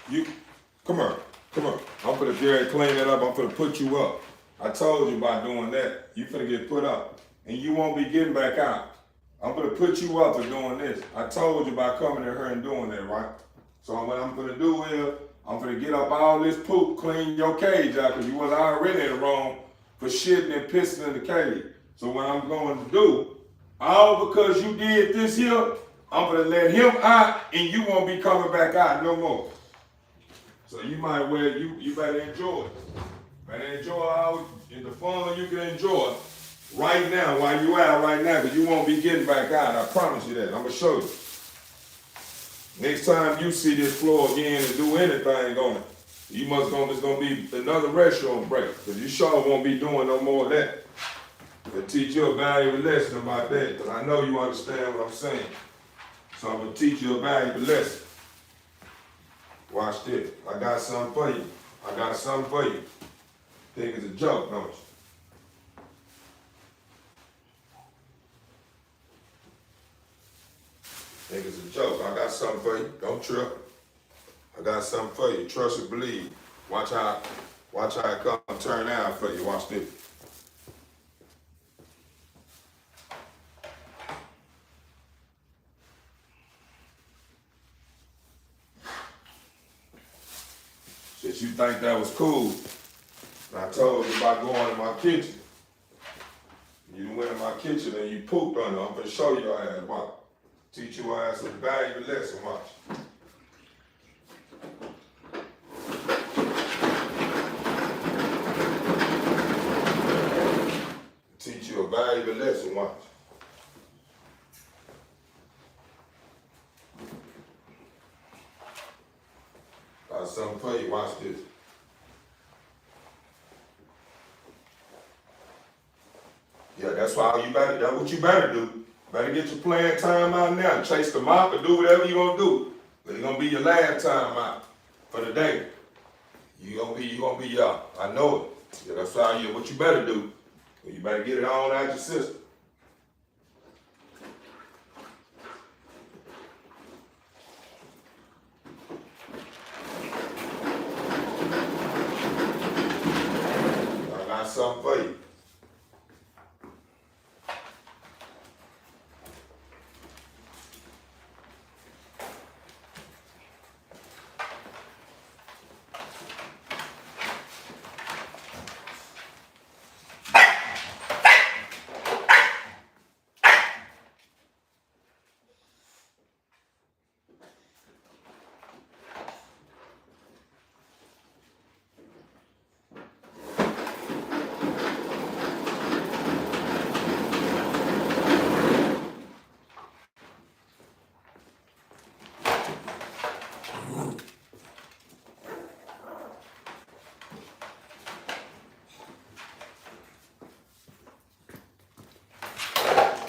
You, come on, come on. I'm finna Jerry clean it up. I'm finna put you up. I told you by doing that, you finna get put up. And you won't be getting back out. I'm gonna put you up for doing this. I told you by coming in here and doing that, right? So what I'm gonna do is, I'm gonna get up all this poop, clean your cage out, because you was already in the wrong for shitting and pissing in the cage. So what I'm going to do, all because you did this here, I'm gonna let him out and you won't be coming back out no more. So you might well, you better enjoy it. Better enjoy all the fun you can enjoy right now while you out right now, because you won't be getting back out. I promise you that. I'm gonna show you. Next time you see this floor again and do anything on it, it's gonna be another restroom break, because you sure won't be doing no more of that. I'll teach you a valuable lesson about that, because I know you understand what I'm saying. So I'm gonna teach you a valuable lesson. Watch this. I got something for you. I got something for you. Think it's a joke, don't you? Think it's a joke. I got something for you. Don't trip. I got something for you. Trust and believe. Watch how it come turn out for you. Watch this. Since you think that was cool, I told you about going in my kitchen. You went in my kitchen and you pooped on it. I'm gonna show you your ass. Watch. Teach your ass a valuable lesson. Watch. Teach you a valuable lesson. Watch. Got something for you. Watch this. Yeah, that's what you better do. Better get your playing time out now. Chase the mop or do whatever you're gonna do. But it's gonna be your last time out for the day. You gonna be I know it. Yeah, that's what you better do. You better get it on out your system. I got something for you.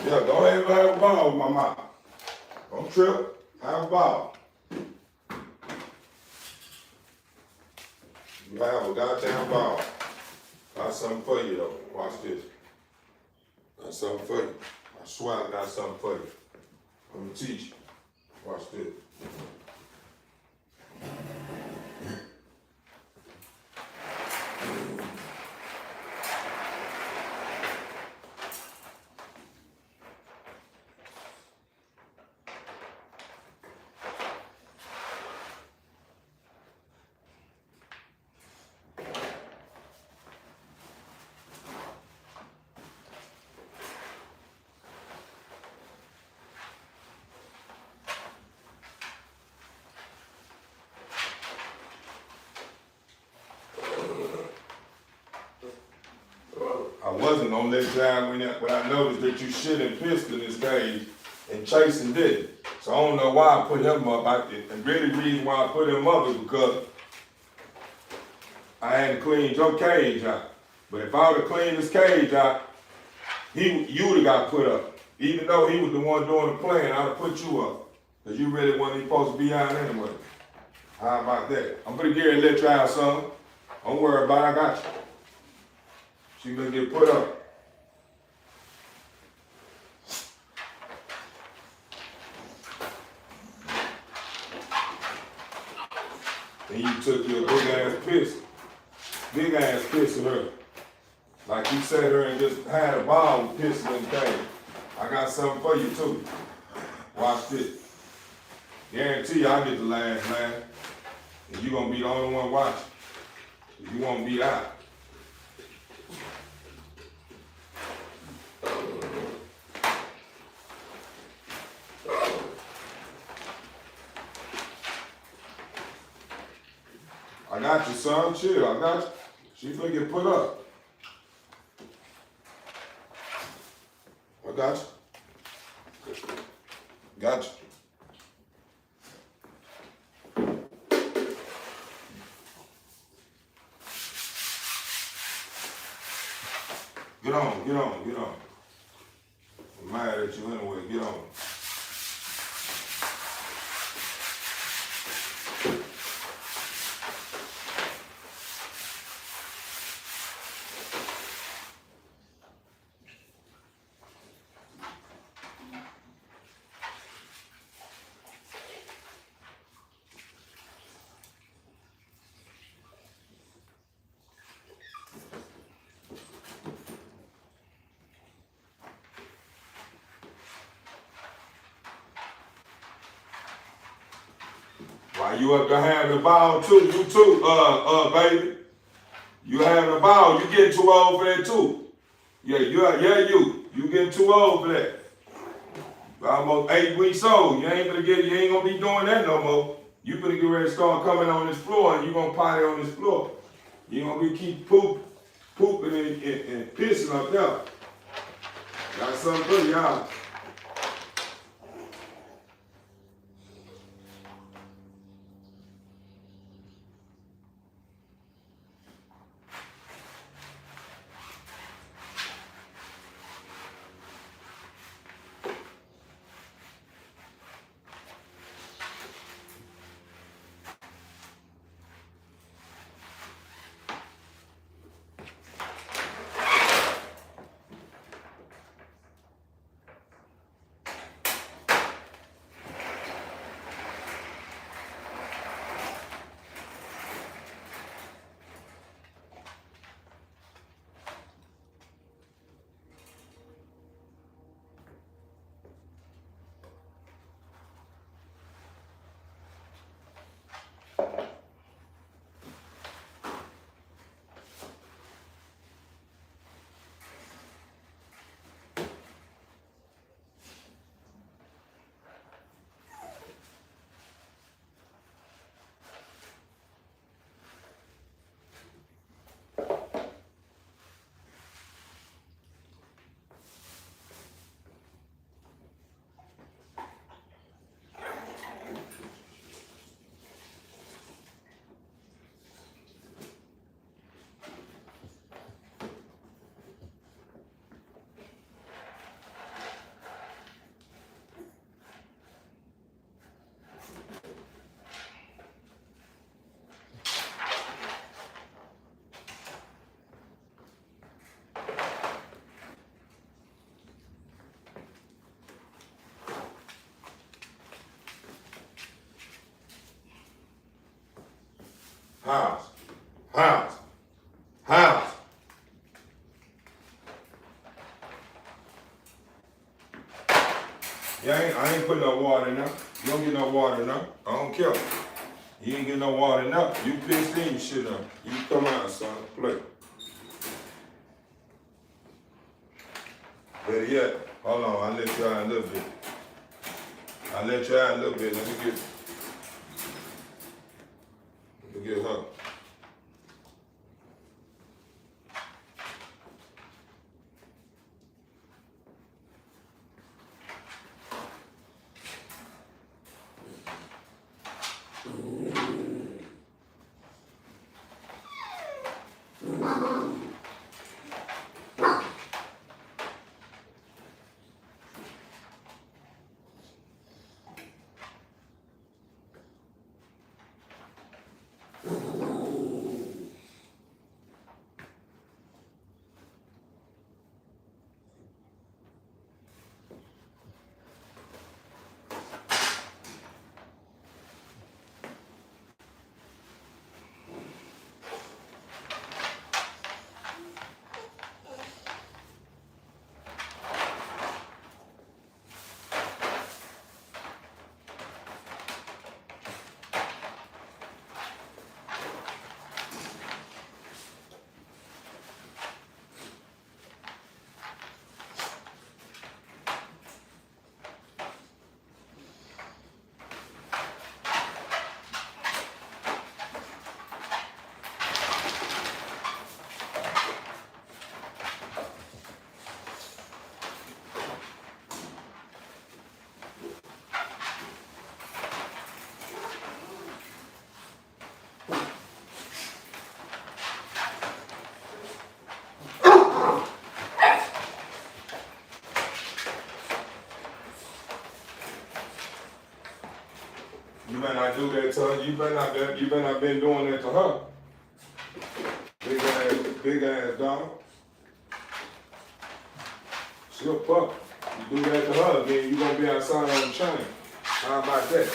Yeah, go ahead and have a ball with my mouth. Don't trip. Have a ball. You have a goddamn ball. Got something for you though. Watch this. Got something for you. I swear I got something for you. I'm gonna teach you. Watch this. I wasn't gonna let you out when I noticed that you shit and pissed in this cage and Chasen did it. So I don't know why I put him up. And really the reason why I put him up is because I hadn't cleaned your cage out. But if I would have cleaned his cage out, you would have got put up. Even though he was the one doing the playing, I'd have put you up. Because you really wasn't supposed to be out anyway. How about that? I'm gonna get her and let you out, son. Don't worry about it, I got you. She gonna get put up. And you took your big ass piss of her. Like you sat her and just had a ball with pissing and things. I got something for you too. Watch this. Guarantee you I get the last man. And you gonna be the only one watching. You won't be out. I got you, son. Chill. I got you. She finna get put up. I got you. Got you. Get on, get on, get on. I'm mad at you anyway. Get on. Why you up there having a ball too? You too, baby. You having a ball. You getting too old for that too. Yeah, you getting too old for that. Almost 8 weeks old. You ain't gonna be doing that no more. You gonna get ready to start coming on this floor and you gonna potty on this floor. You gonna be keep pooping and pissing up there. Got something for y'all. House. Yeah, I ain't putting no water in there. You don't get no water in there. I don't care. You ain't get no water in there. You pissed in, you shit up. You come out, son. Play. Better yet, hold on. I'll let you out a little bit. Let me get her. You better not do that to her. You better not been doing that to her. Big ass dog. She a pup. You do that to her, then you gonna be outside on the chain. How about that?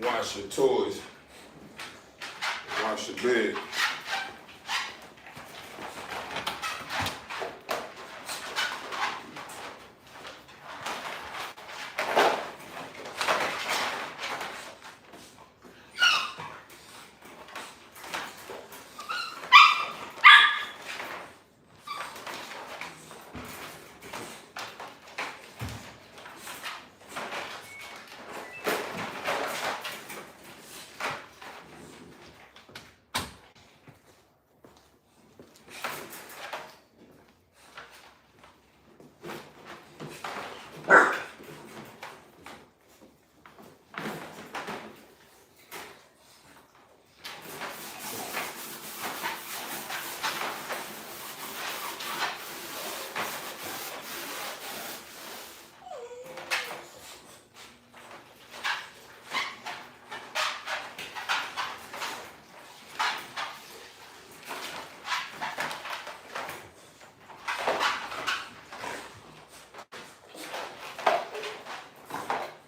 Wash your toys. Wash your bed.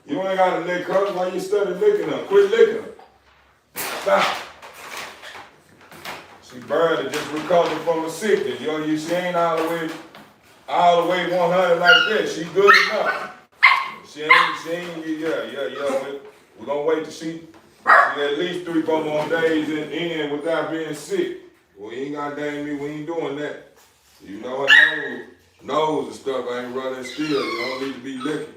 You ain't gotta lick her. Why you study licking her? Quit licking her. Stop. She burned it, just recovered from a sickness. She ain't all the way 100 like that. She good enough. She ain't, yeah. We're gonna wait to see at least 3-4 more days in without being sick. Well, you ain't goddamn me, we ain't doing that. You know her nose and stuff ain't running still. You don't need to be licking.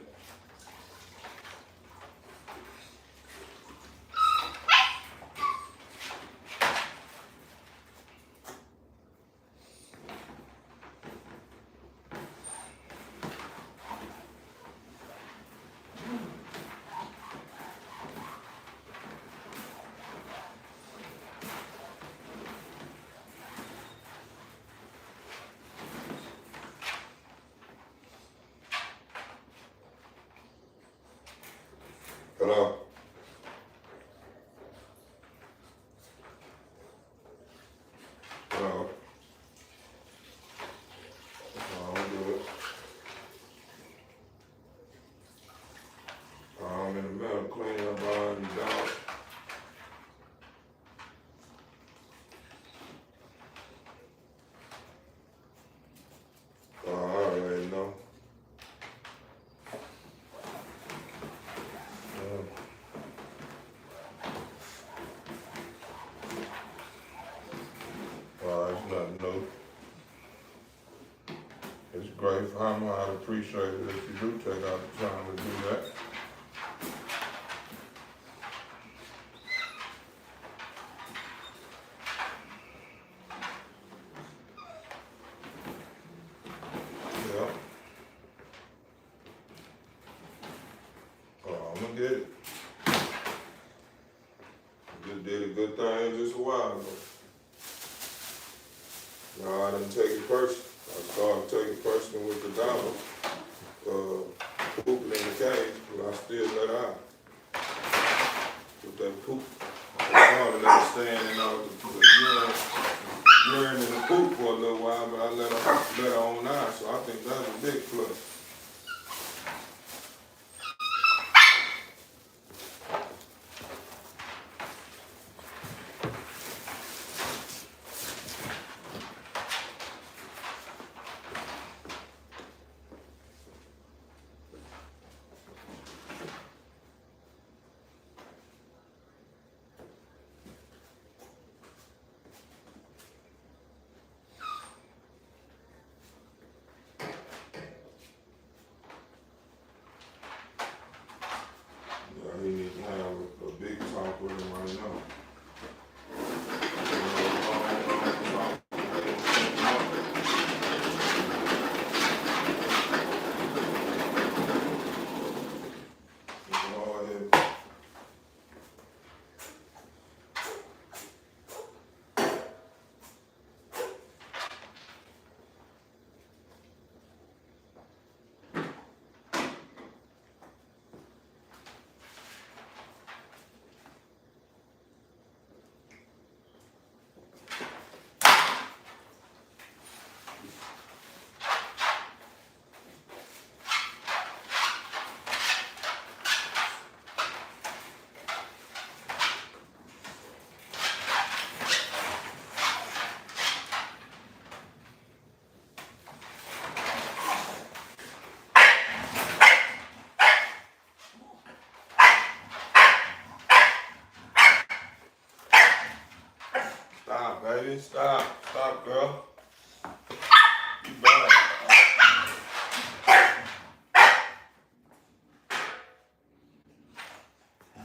Hello? Hello? Oh, I'm good. I'm in the middle of cleaning up behind you, dog. Oh, I already know. It's nothing new. It's great for her. I'd appreciate it if you do take out the time to do that. Yeah. Oh, I'm gonna get it. Just did a good thing just a while ago. No, I didn't take it personal. Started taking personal with the dog. Pooping in the cage, but I still let her out. With that poop. I started understanding the urine and the poop for a little while, but I let her on out, so I think that's a big plus. He needs to have a big talk with him right now. Stop, baby. Stop. Stop, girl. You bad.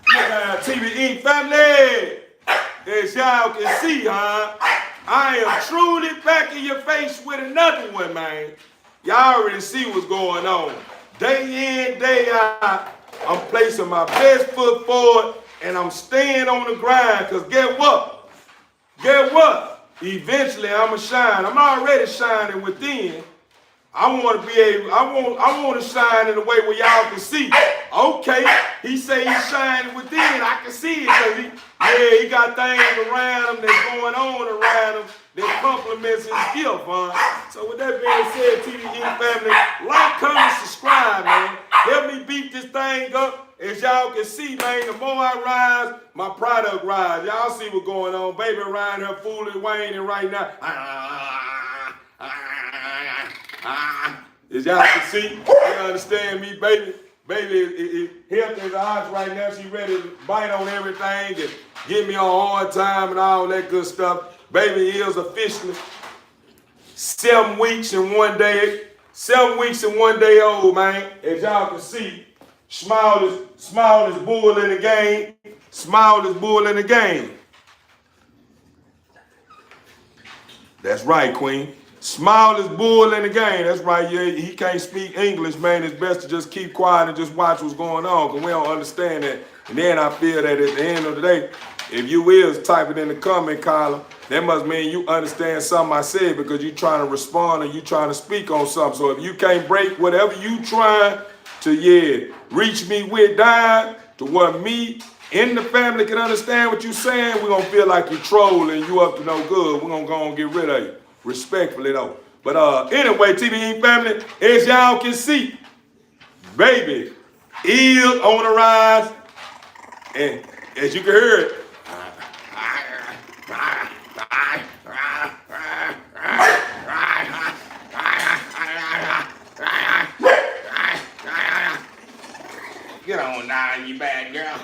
Look at TBE family. As y'all can see, huh? I am truly back in your face with another one, man. Y'all already see what's going on. Day in, day out, I'm placing my best foot forward and I'm staying on the grind, because get what? Get what? Eventually I'ma shine. I'm already shining within. I want to be able, I want to shine in a way where y'all can see. Okay, he say he's shining within. I can see it, because he got things around him that's going on around him that complements his gift, huh? So with that being said, TDE family, like, comment, subscribe, man. Help me beat this thing up. As y'all can see, man, the more I rise, my product rise. Y'all see what's going on. Baby around here fooling Wayne and right now. As y'all can see, you understand me, baby. Baby, health is ours right now. She ready to bite on everything and give me a hard time and all that good stuff. Baby is officially 7 weeks and 1 day. 7 weeks and 1 day old, man. As y'all can see, smallest bull in the game. Smallest bull in the game. That's right, Queen. Smallest bull in the game. That's right. Yeah, he can't speak English, man. It's best to just keep quiet and just watch what's going on, because we don't understand that. And then I feel that at the end of the day, if you is type it in the comment column, that must mean you understand something I said, because you trying to respond or you trying to speak on something. So if you can't break whatever you trying to, reach me with dying to what me in the family can understand what you saying, we're going to feel like you trolling, you up to no good. We're going to go and get rid of you. Respectfully, though. But anyway, TBE family, as y'all can see, baby is on the rise. And as you can hear it, get on now, you bad girl.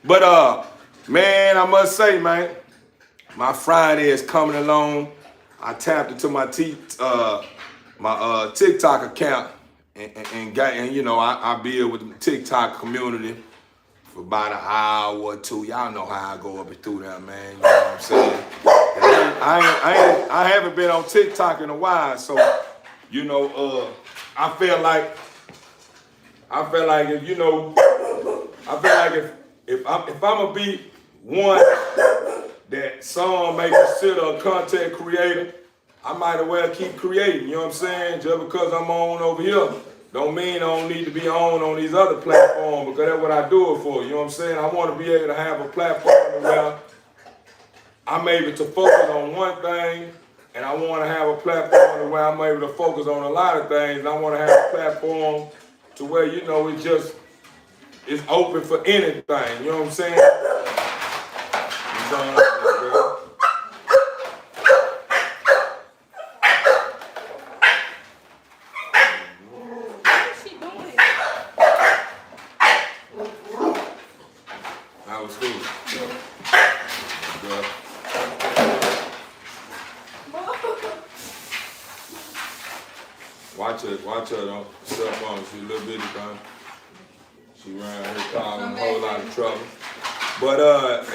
But man, I must say, man, my Friday is coming along. I tapped into my TikTok account and you know, I build with the TikTok community for about an hour or two. Y'all know how I go up and through that, man. You know what I'm saying? I haven't been on TikTok in a while, so you know, I feel like if you know, I feel like if I'm gonna be one that some may consider a content creator, I might as well keep creating, you know what I'm saying? Just because I'm on over here, don't mean I don't need to be on these other platforms, because that's what I do it for, you know what I'm saying? I want to be able to have a platform where I'm able to focus on one thing, and I want to have a platform where I'm able to focus on a lot of things, and I want to have a platform to where, you know, it's open for anything, you know what I'm saying? You know what I'm saying, girl? That was cool. Good. Watch her though. Cell phone, she's a little bitty thing. She around here causing a whole lot of trouble. But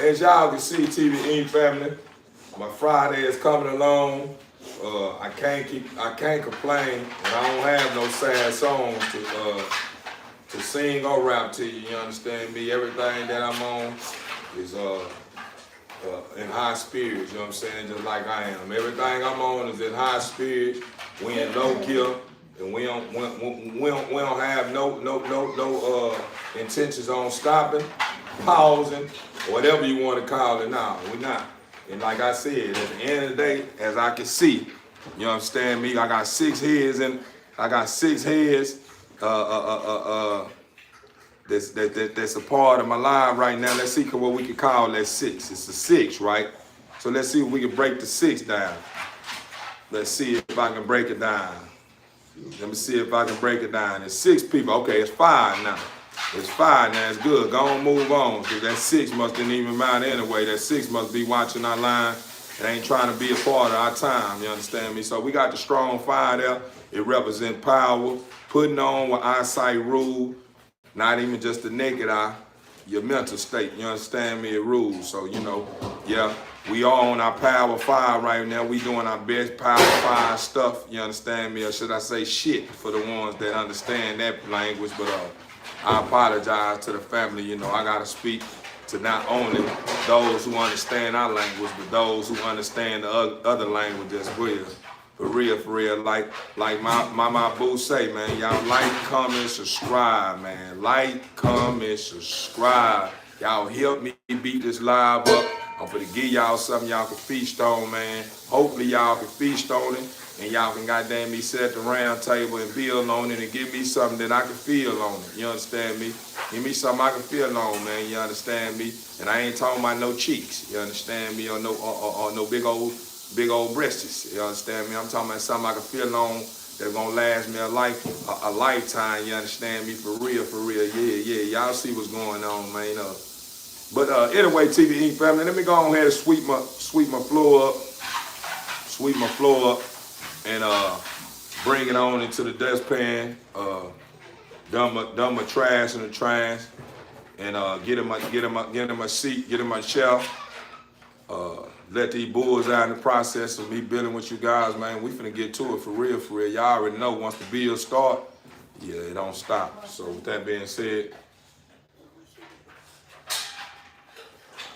as y'all can see, TV Inc. family, my Friday is coming along. I can't complain, and I don't have no sad songs to sing or rap to you. You understand me? Everything that I'm on is in high spirits. You know what I'm saying? Just like I am. Everything I'm on is in high spirits. We in low gear, and we don't have no intentions on stopping, pausing, whatever you want to call it. Now we're not. And like I said, at the end of the day, as I can see, you understand me? I got 6 heads and that's a part of my life right now. Let's see what we can call that 6. It's a 6, right? So let's see if we can break the 6 down. Let's see if I can break it down. Let me see if I can break it down. It's 6 people. Okay, it's 5 now. It's 5 now. It's good. Go on, move on. Because that 6 must didn't even matter anyway. That 6 must be watching our line. It ain't trying to be a part of our time. You understand me? So we got the strong 5 there. It represents power. Putting on what eyesight rule. Not even just the naked eye. Your mental state. You understand me? It rules. So, you know, yeah. We all on our power 5 right now. We doing our best power 5 stuff. You understand me? Or should I say shit for the ones that understand that language. But I apologize to the family. You know, I got to speak to not only those who understand our language, but those who understand the other language as well. For real, like my boo say, man, y'all like, comment, subscribe, man. Like, comment, subscribe. Y'all help me beat this live up. I'm finna give y'all something y'all can feast on, man. Hopefully y'all can feast on it, and y'all can goddamn me sit at the round table and build on it and give me something that I can feel on it. You understand me? Give me something I can feel on, man. You understand me? And I ain't talking about no cheeks. You understand me? Or no big old breasts. You understand me? I'm talking about something I can feel on that's gonna last me a lifetime. You understand me? For real. Yeah. Y'all see what's going on, man. But anyway, TV Inc. family, let me go on ahead and sweep my floor up, and bring it on into the dustpan. Dump my trash in the trash, and get in my seat, get in my chair. Let these bulls out in the process of me building with you guys, man. We finna get to it for real. Y'all already know once the build start, yeah, it don't stop. So with that being said,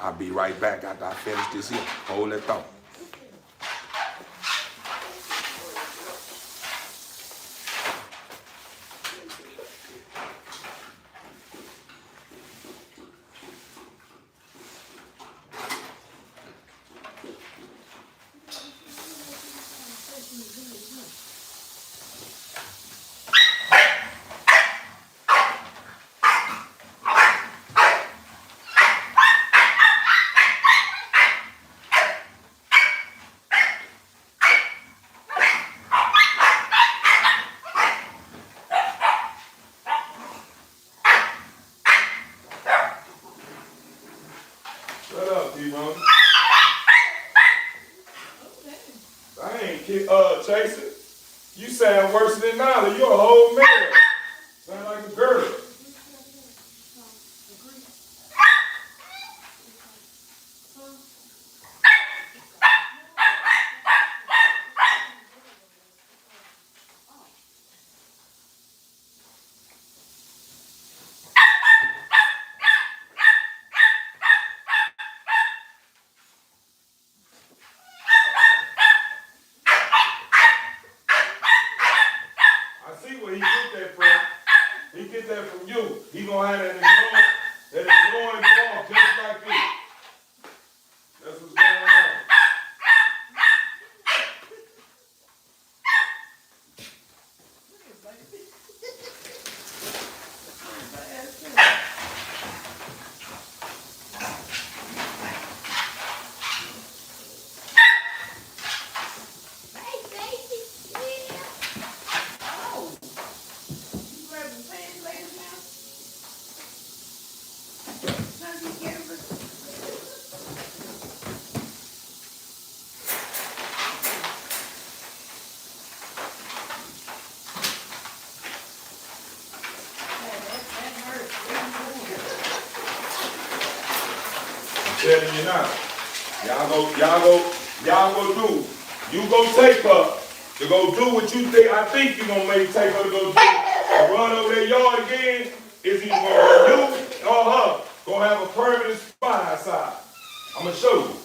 I'll be right back after I finish this here. Hold that thought. Shut up, D-Ron. I ain't chasing. You sound worse than Nala. You're a whole man. Sound like a girl. He gonna have that ignoring ball just like this. That's what's going on. Telling you now. Y'all go do. You go take her to go do what you think. I think you gonna make take her to go do. Run over that yard again. Is he gonna you or her gonna have a permanent spot outside? I'm gonna show you.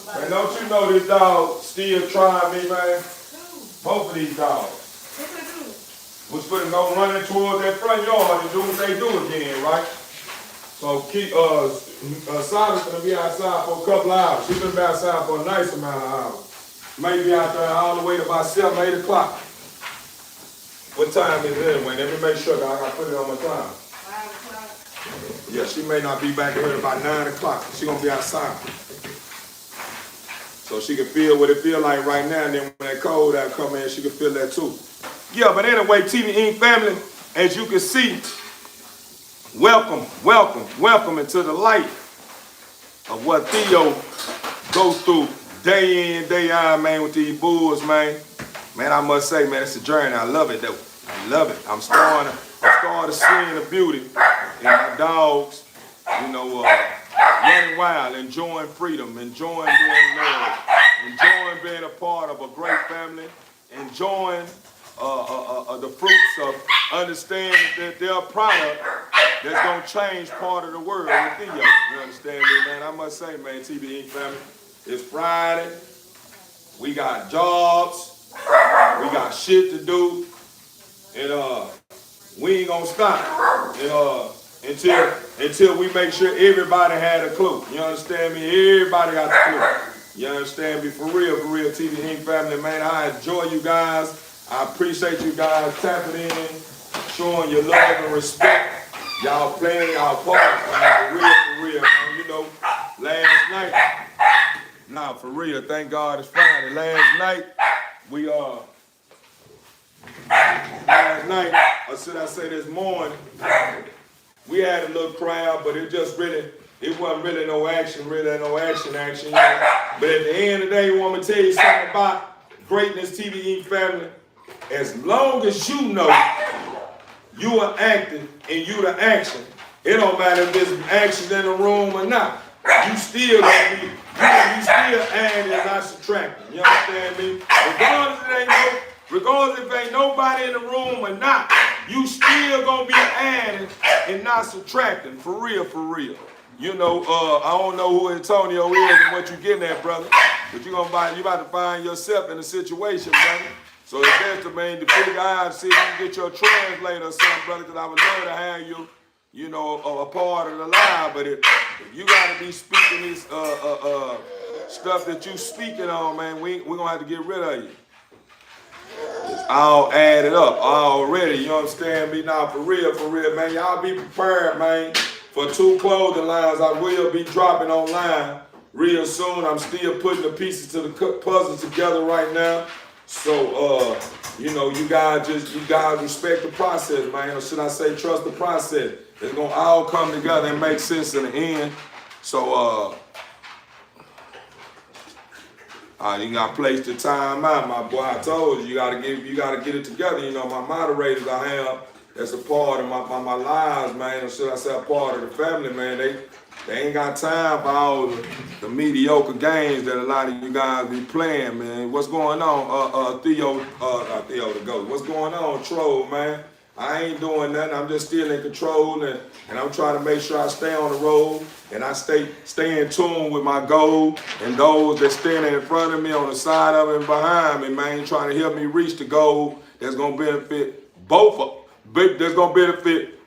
Man, don't you know this dog still trying me, man? Both of these dogs. Was finna go running towards that front yard and do what they do again, right? So keep Sada's gonna be outside for a couple of hours. She's gonna be outside for a nice amount of hours. Maybe out there all the way to about 7, 8 o'clock. What time is it anyway? Let me make sure that I gotta put it on my time. 5 o'clock. Yeah, she may not be back here at about 9 o'clock. She's gonna be outside. So she can feel what it feel like right now, and then when that cold out come in, she can feel that too. Yeah, but anyway, TV Inc. family, as you can see, welcome into the light of what Theo goes through day in, day out, man, with these bulls, man. Man, I must say, man, it's a journey. I love it, though. I love it. I'm starting to see the beauty in my dogs, you know, running wild, enjoying freedom, enjoying being loved, enjoying being a part of a great family, enjoying the fruits of understanding that they're a product that's going to change part of the world with Theo. You understand me, man? I must say, man, TV Inc. family, it's Friday. We got jobs. We got shit to do. And we ain't going to stop. And, until we make sure everybody had a clue. You understand me? Everybody got the clue. You understand me? For real, TV Inc. family, man. I enjoy you guys. I appreciate you guys tapping in, showing your love and respect. Y'all playing y'all part, man. For real, man. You know, last night, nah, for real, thank God it's Friday. Last night, we last night, or should I say this morning, we had a little crowd, but it wasn't really no action, you know. But at the end of the day, you want me to tell you something about Greatness TV family? As long as you know you are acting and you the action, it don't matter if there's action in the room or not. You still gonna be, you still adding and not subtracting. You understand me? Regardless if ain't nobody in the room or not, you still gonna be adding and not subtracting. For real, for real. You know, I don't know who Antonio is and what you getting at, brother. But you about to find yourself in a situation, brother. So it's best to the big eyes, see if you can get your translator or something, brother, because I would love to have you, you know, a part of the live. But if you got to be speaking this stuff that you speaking on, man, we're going to have to get rid of you. It's all added up already, you understand me? Now, for real, man, y'all be prepared, man, for 2 clothing lines I will be dropping online real soon. I'm still putting the pieces to the puzzle together right now. So, you know, you guys respect the process, man. Or should I say trust the process? It's going to all come together and make sense in the end. So, you got to place the time out, my boy. I told you, you got to get it together. You know, my moderators I have, that's a part of my lives, man. Or should I say a part of the family, man. They ain't got time for all the mediocre games that a lot of you guys be playing, man. What's going on, Theo the GOAT? What's going on, Troll, man? I ain't doing nothing. I'm just still in control, and I'm trying to make sure I stay on the road and I stay in tune with my goal and those that standing in front of me, on the side of it and behind me, man, trying to help me reach the goal that's gonna benefit both of them. That's gonna benefit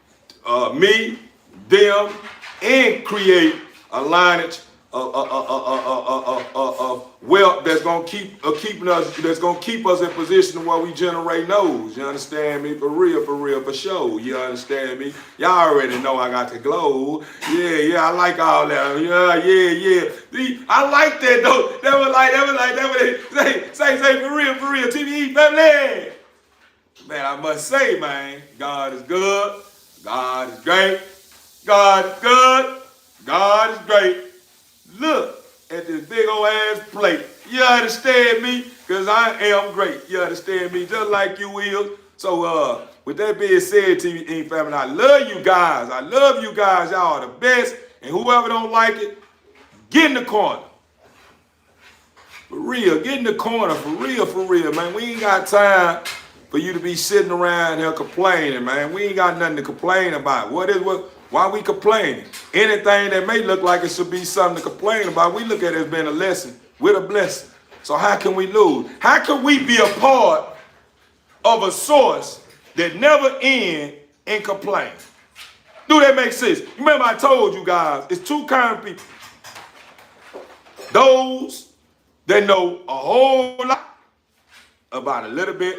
me, them, and create a lineage of wealth that's gonna keep us in position where we generate those. You understand me? For real, for sure. You understand me? Y'all already know I got the glow. Yeah, I like all that. Yeah. I like that though. That was say for real, TVE family. Man, I must say, man, God is good. God is great. God is good. God is great. Look at this big old ass plate. You understand me? Because I am great. You understand me? Just like you will. So, with that being said, TV family, I love you guys. Y'all are the best. And whoever don't like it, get in the corner. For real, get in the corner. For real, man. We ain't got time for you to be sitting around here complaining, man. We ain't got nothing to complain about. Why we complaining? Anything that may look like it should be something to complain about, we look at it as being a lesson with a blessing. So how can we lose? How can we be a part of a source that never end in complaint? Do that make sense? Remember I told you guys, it's 2 kinds of people. Those that know a whole lot about a little bit,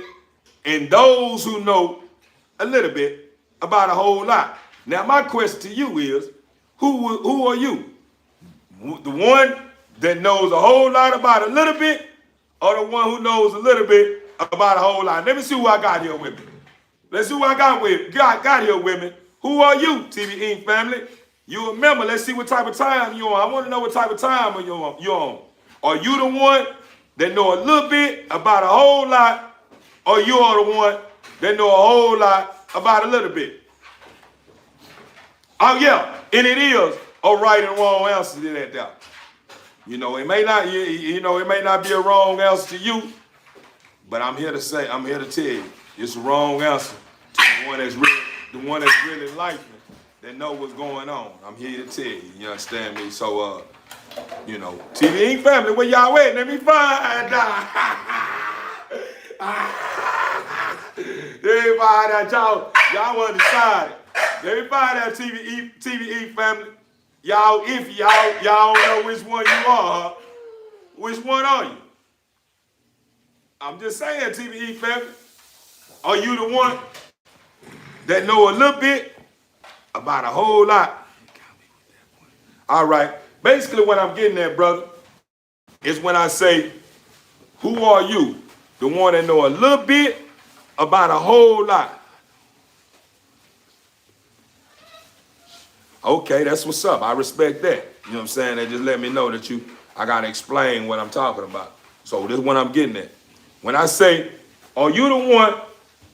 and those who know a little bit about a whole lot. Now, my question to you is, who are you? The one that knows a whole lot about a little bit, or the one who knows a little bit about a whole lot? Let me see who I got here with me. Let's see who I got here with me. Who are you, TV Inc. family? You remember, let's see what type of time you're on. I want to know what type of time you're on. Are you the one that know a little bit about a whole lot, or you are the one that know a whole lot about a little bit? Oh yeah, and it is a right and wrong answer to that doubt. You know, it may not, it may not be a wrong answer to you, but I'm here to tell you, it's a wrong answer to the one that's really like me, that know what's going on. I'm here to tell you. You understand me? So, TV family, where y'all at? Let me find out. Everybody that y'all undecided. Let me find out, TVE family. Y'all don't know which one you are, huh? Which one are you? I'm just saying, TVE family. Are you the one that know a little bit about a whole lot? All right. Basically what I'm getting at, brother, is when I say, who are you? The one that know a little bit about a whole lot. Okay, that's what's up. I respect that. You know what I'm saying? They just let me know that I gotta explain what I'm talking about. So this is what I'm getting at. When I say, are you the one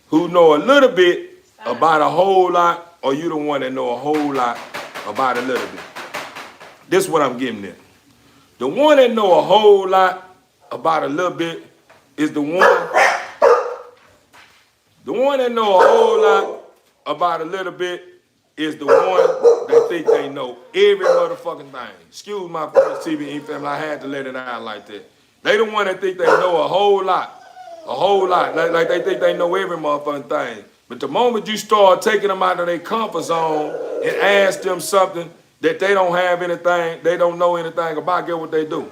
who know a little bit about a whole lot, or you the one that know a whole lot about a little bit? This is what I'm getting at. The one that know a whole lot about a little bit is the one that know a whole lot about a little bit is the one that think they know every motherfucking thing. Excuse my French TVE family, I had to let it out like that. They the one that think they know a whole lot, like they think they know every motherfucking thing. But the moment you start taking them out of their comfort zone and ask them something that they don't have anything, they don't know anything about, get what they do?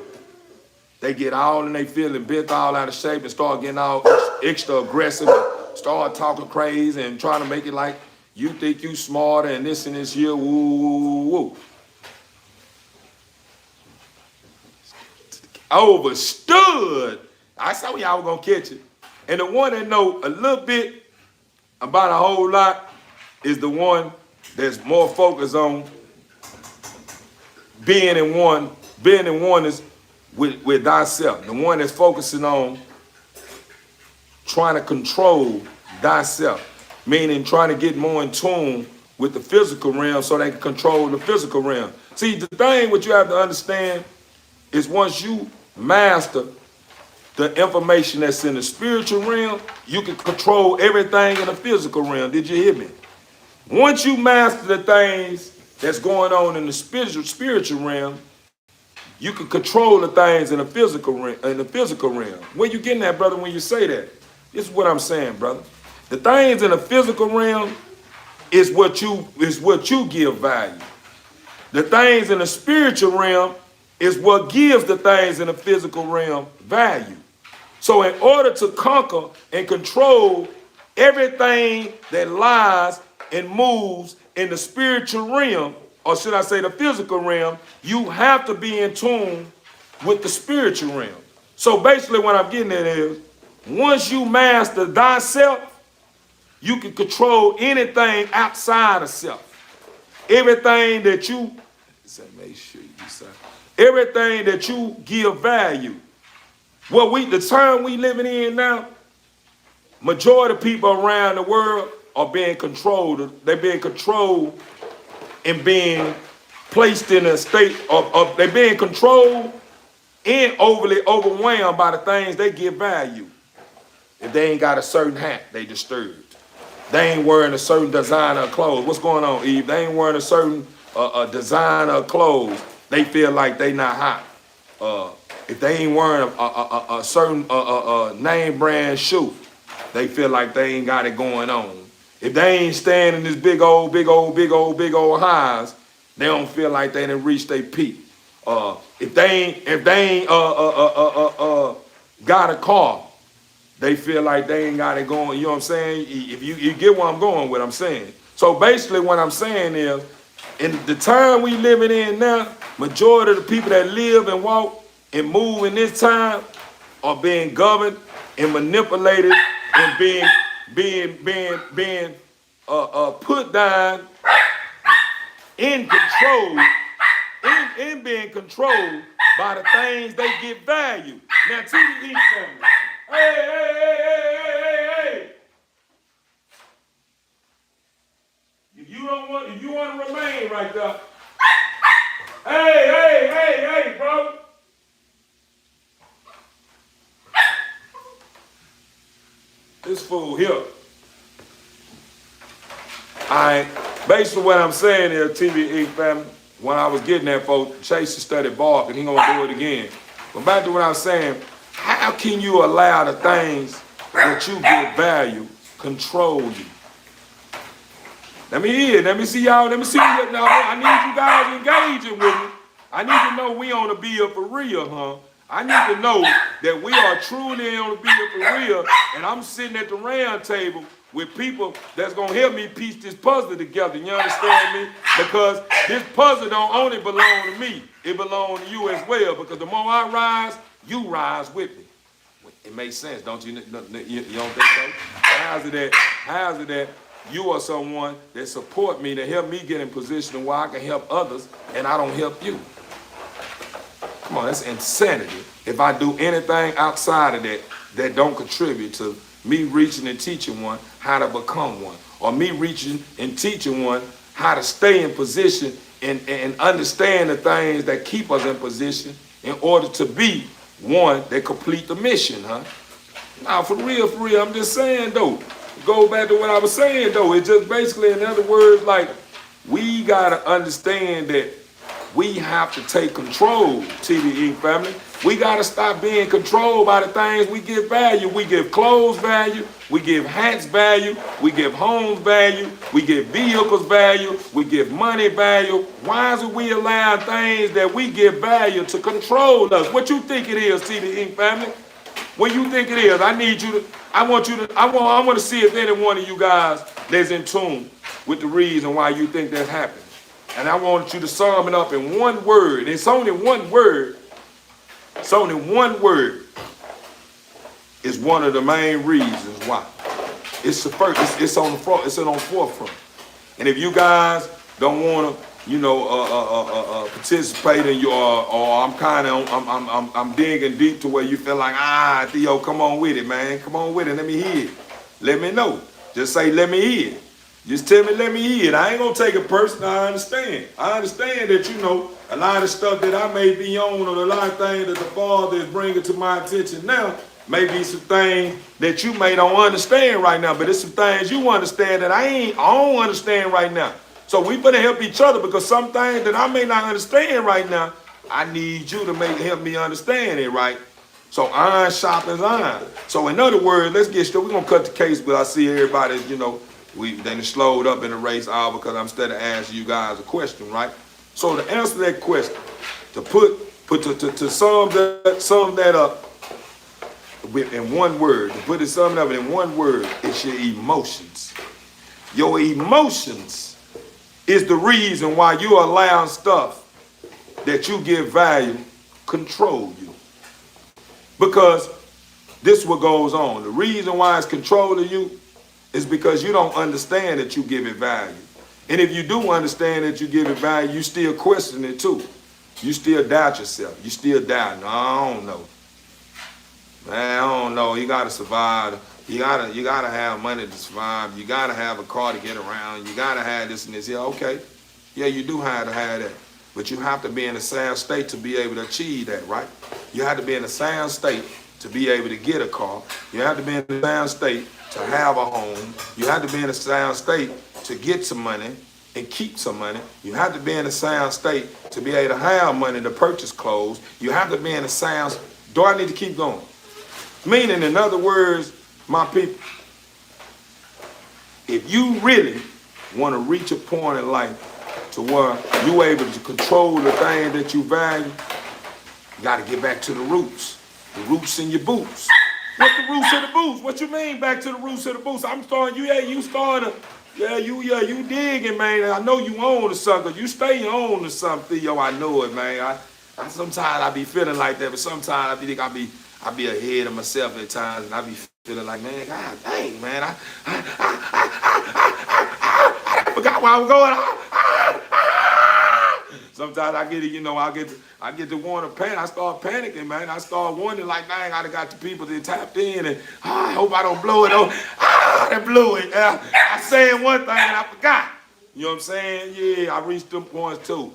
They get all in they feeling bent all out of shape and start getting all extra aggressive and start talking crazy and trying to make it like you think you smarter and this here, woo, woo, woo. Overstood. I saw y'all were gonna catch it. And the one that know a little bit about a whole lot is the one that's more focused on being in one is with thyself. The one that's focusing on trying to control thyself, meaning trying to get more in tune with the physical realm so they can control the physical realm. See, the thing what you have to understand is once you master the information that's in the spiritual realm, you can control everything in the physical realm. Did you hear me? Once you master the things that's going on in the spiritual realm, you can control the things in the physical realm. Where you getting at, brother, when you say that? This is what I'm saying, brother. The things in the physical realm is what you give value. The things in the spiritual realm is what gives the things in the physical realm value. So in order to conquer and control everything that lies and moves in the spiritual realm, or should I say the physical realm, you have to be in tune with the spiritual realm. So basically what I'm getting at is, once you master thyself, you can control anything outside of self. Everything that you, make sure you say, everything that you give value. The time we living in now, majority of people around the world are being controlled. They're being controlled and being placed in a state of they're being controlled and overly overwhelmed by the things they give value. If they ain't got a certain hat, they disturbed. They ain't wearing a certain designer of clothes. What's going on, Eve? They ain't wearing a certain designer of clothes. They feel like they not hot. If they ain't wearing a certain name brand shoe, they feel like they ain't got it going on. If they ain't staying in this big old highs, they don't feel like they done reached their peak. If they ain't got a car, they feel like they ain't got it going. You know what I'm saying? If you get where I'm going with, I'm saying. So basically what I'm saying is, in the time we living in now, majority of the people that live and walk and move in this time are being governed and manipulated and being put down in control, in being controlled by the things they get value. Now, TDE family, hey. If you want to remain right there, hey, bro. This fool here. Basically what I'm saying is, TVE family, when I was getting that folks, Chase studied bark and he gonna do it again. But back to what I was saying, how can you allow the things that you give value control you? Let me hear, let me see y'all, now, I need you guys engaging with me. I need to know we on the bill for real, huh? I need to know that we are truly on the bill for real, and I'm sitting at the round table with people that's gonna help me piece this puzzle together, you understand me? Because this puzzle don't only belong to me, it belongs to you as well, because the more I rise, you rise with me. It makes sense, don't you? You don't think so? How's it that You are someone that support me, to help me get in position where I can help others, and I don't help you. Come on, that's insanity. If I do anything outside of that that don't contribute to me reaching and teaching one how to become one, or me reaching and teaching one how to stay in position and understand the things that keep us in position in order to be one that complete the mission, huh? Now, for real, I'm just saying, though, go back to what I was saying, though. It's just basically, in other words, like, we got to understand that we have to take control, TDE family. We got to stop being controlled by the things we give value. We give clothes value. We give hats value. We give homes value. We give vehicles value. We give money value. Why is it we allow things that we give value to control us? What you think it is, TDE family? What you think it is? I want to see if any one of you guys that's in tune with the reason why you think that's happening. And I want you to sum it up in one word. It's only one word. It's only one word. Is one of the main reasons why. It's the first. It's on the front. It's on the forefront. And if you guys don't want to, participate in your, or I'm digging deep to where you feel like, Theo, come on with it, man. Come on with it. Let me hear it. Let me know. Just say, let me hear it. Just tell me, let me hear it. I ain't gonna take it personal. I understand. I understand that, a lot of stuff that I may be on, or a lot of things that the Father is bringing to my attention now, may be some things that you may don't understand right now, but it's some things you understand that I don't understand right now. So we better help each other, because some things that I may not understand right now, I need you to help me understand it, right? So iron sharpens iron. So in other words, let's get started. We're gonna cut the case, but I see everybody, then it slowed up in the race hour because I'm instead of asking you guys a question, right? So to answer that question, to sum that up in one word, sum it up in one word, it's your emotions. Your emotions is the reason why you allow stuff that you give value control you. Because this is what goes on. The reason why it's controlling you is because you don't understand that you give it value. And if you do understand that you give it value, you still question it too. You still doubt yourself. You still doubt. No, I don't know. Man, I don't know. You gotta survive. You gotta have money to survive. You gotta have a car to get around. You gotta have this and this. Yeah, okay. Yeah, you do have to have that. But you have to be in a sound state to be able to achieve that, right? You have to be in a sound state to be able to get a car. You have to be in a sound state to have a home. You have to be in a sound state to get some money and keep some money. You have to be in a sound state to be able to have money to purchase clothes. You have to be in a sound. Do I need to keep going? Meaning, in other words, my people, if you really want to reach a point in life to where you're able to control the thing that you value, you got to get back to the roots. The roots in your boots. What's the roots of the boots? What you mean back to the roots of the boots? I'm starting, you digging, man. I know you own to something. You stay on to something, Theo. I know it, man. Sometimes I be feeling like that, but sometimes I think I be ahead of myself at times, and I be feeling like, man, God dang, man, I forgot where I was going. Sometimes I get it, I get to want to panic. I start panicking, man. I start wondering, like, dang, I got the people that tapped in, and I hope I don't blow it. I blew it. I said one thing and I forgot. You know what I'm saying? Yeah, I reached them points too.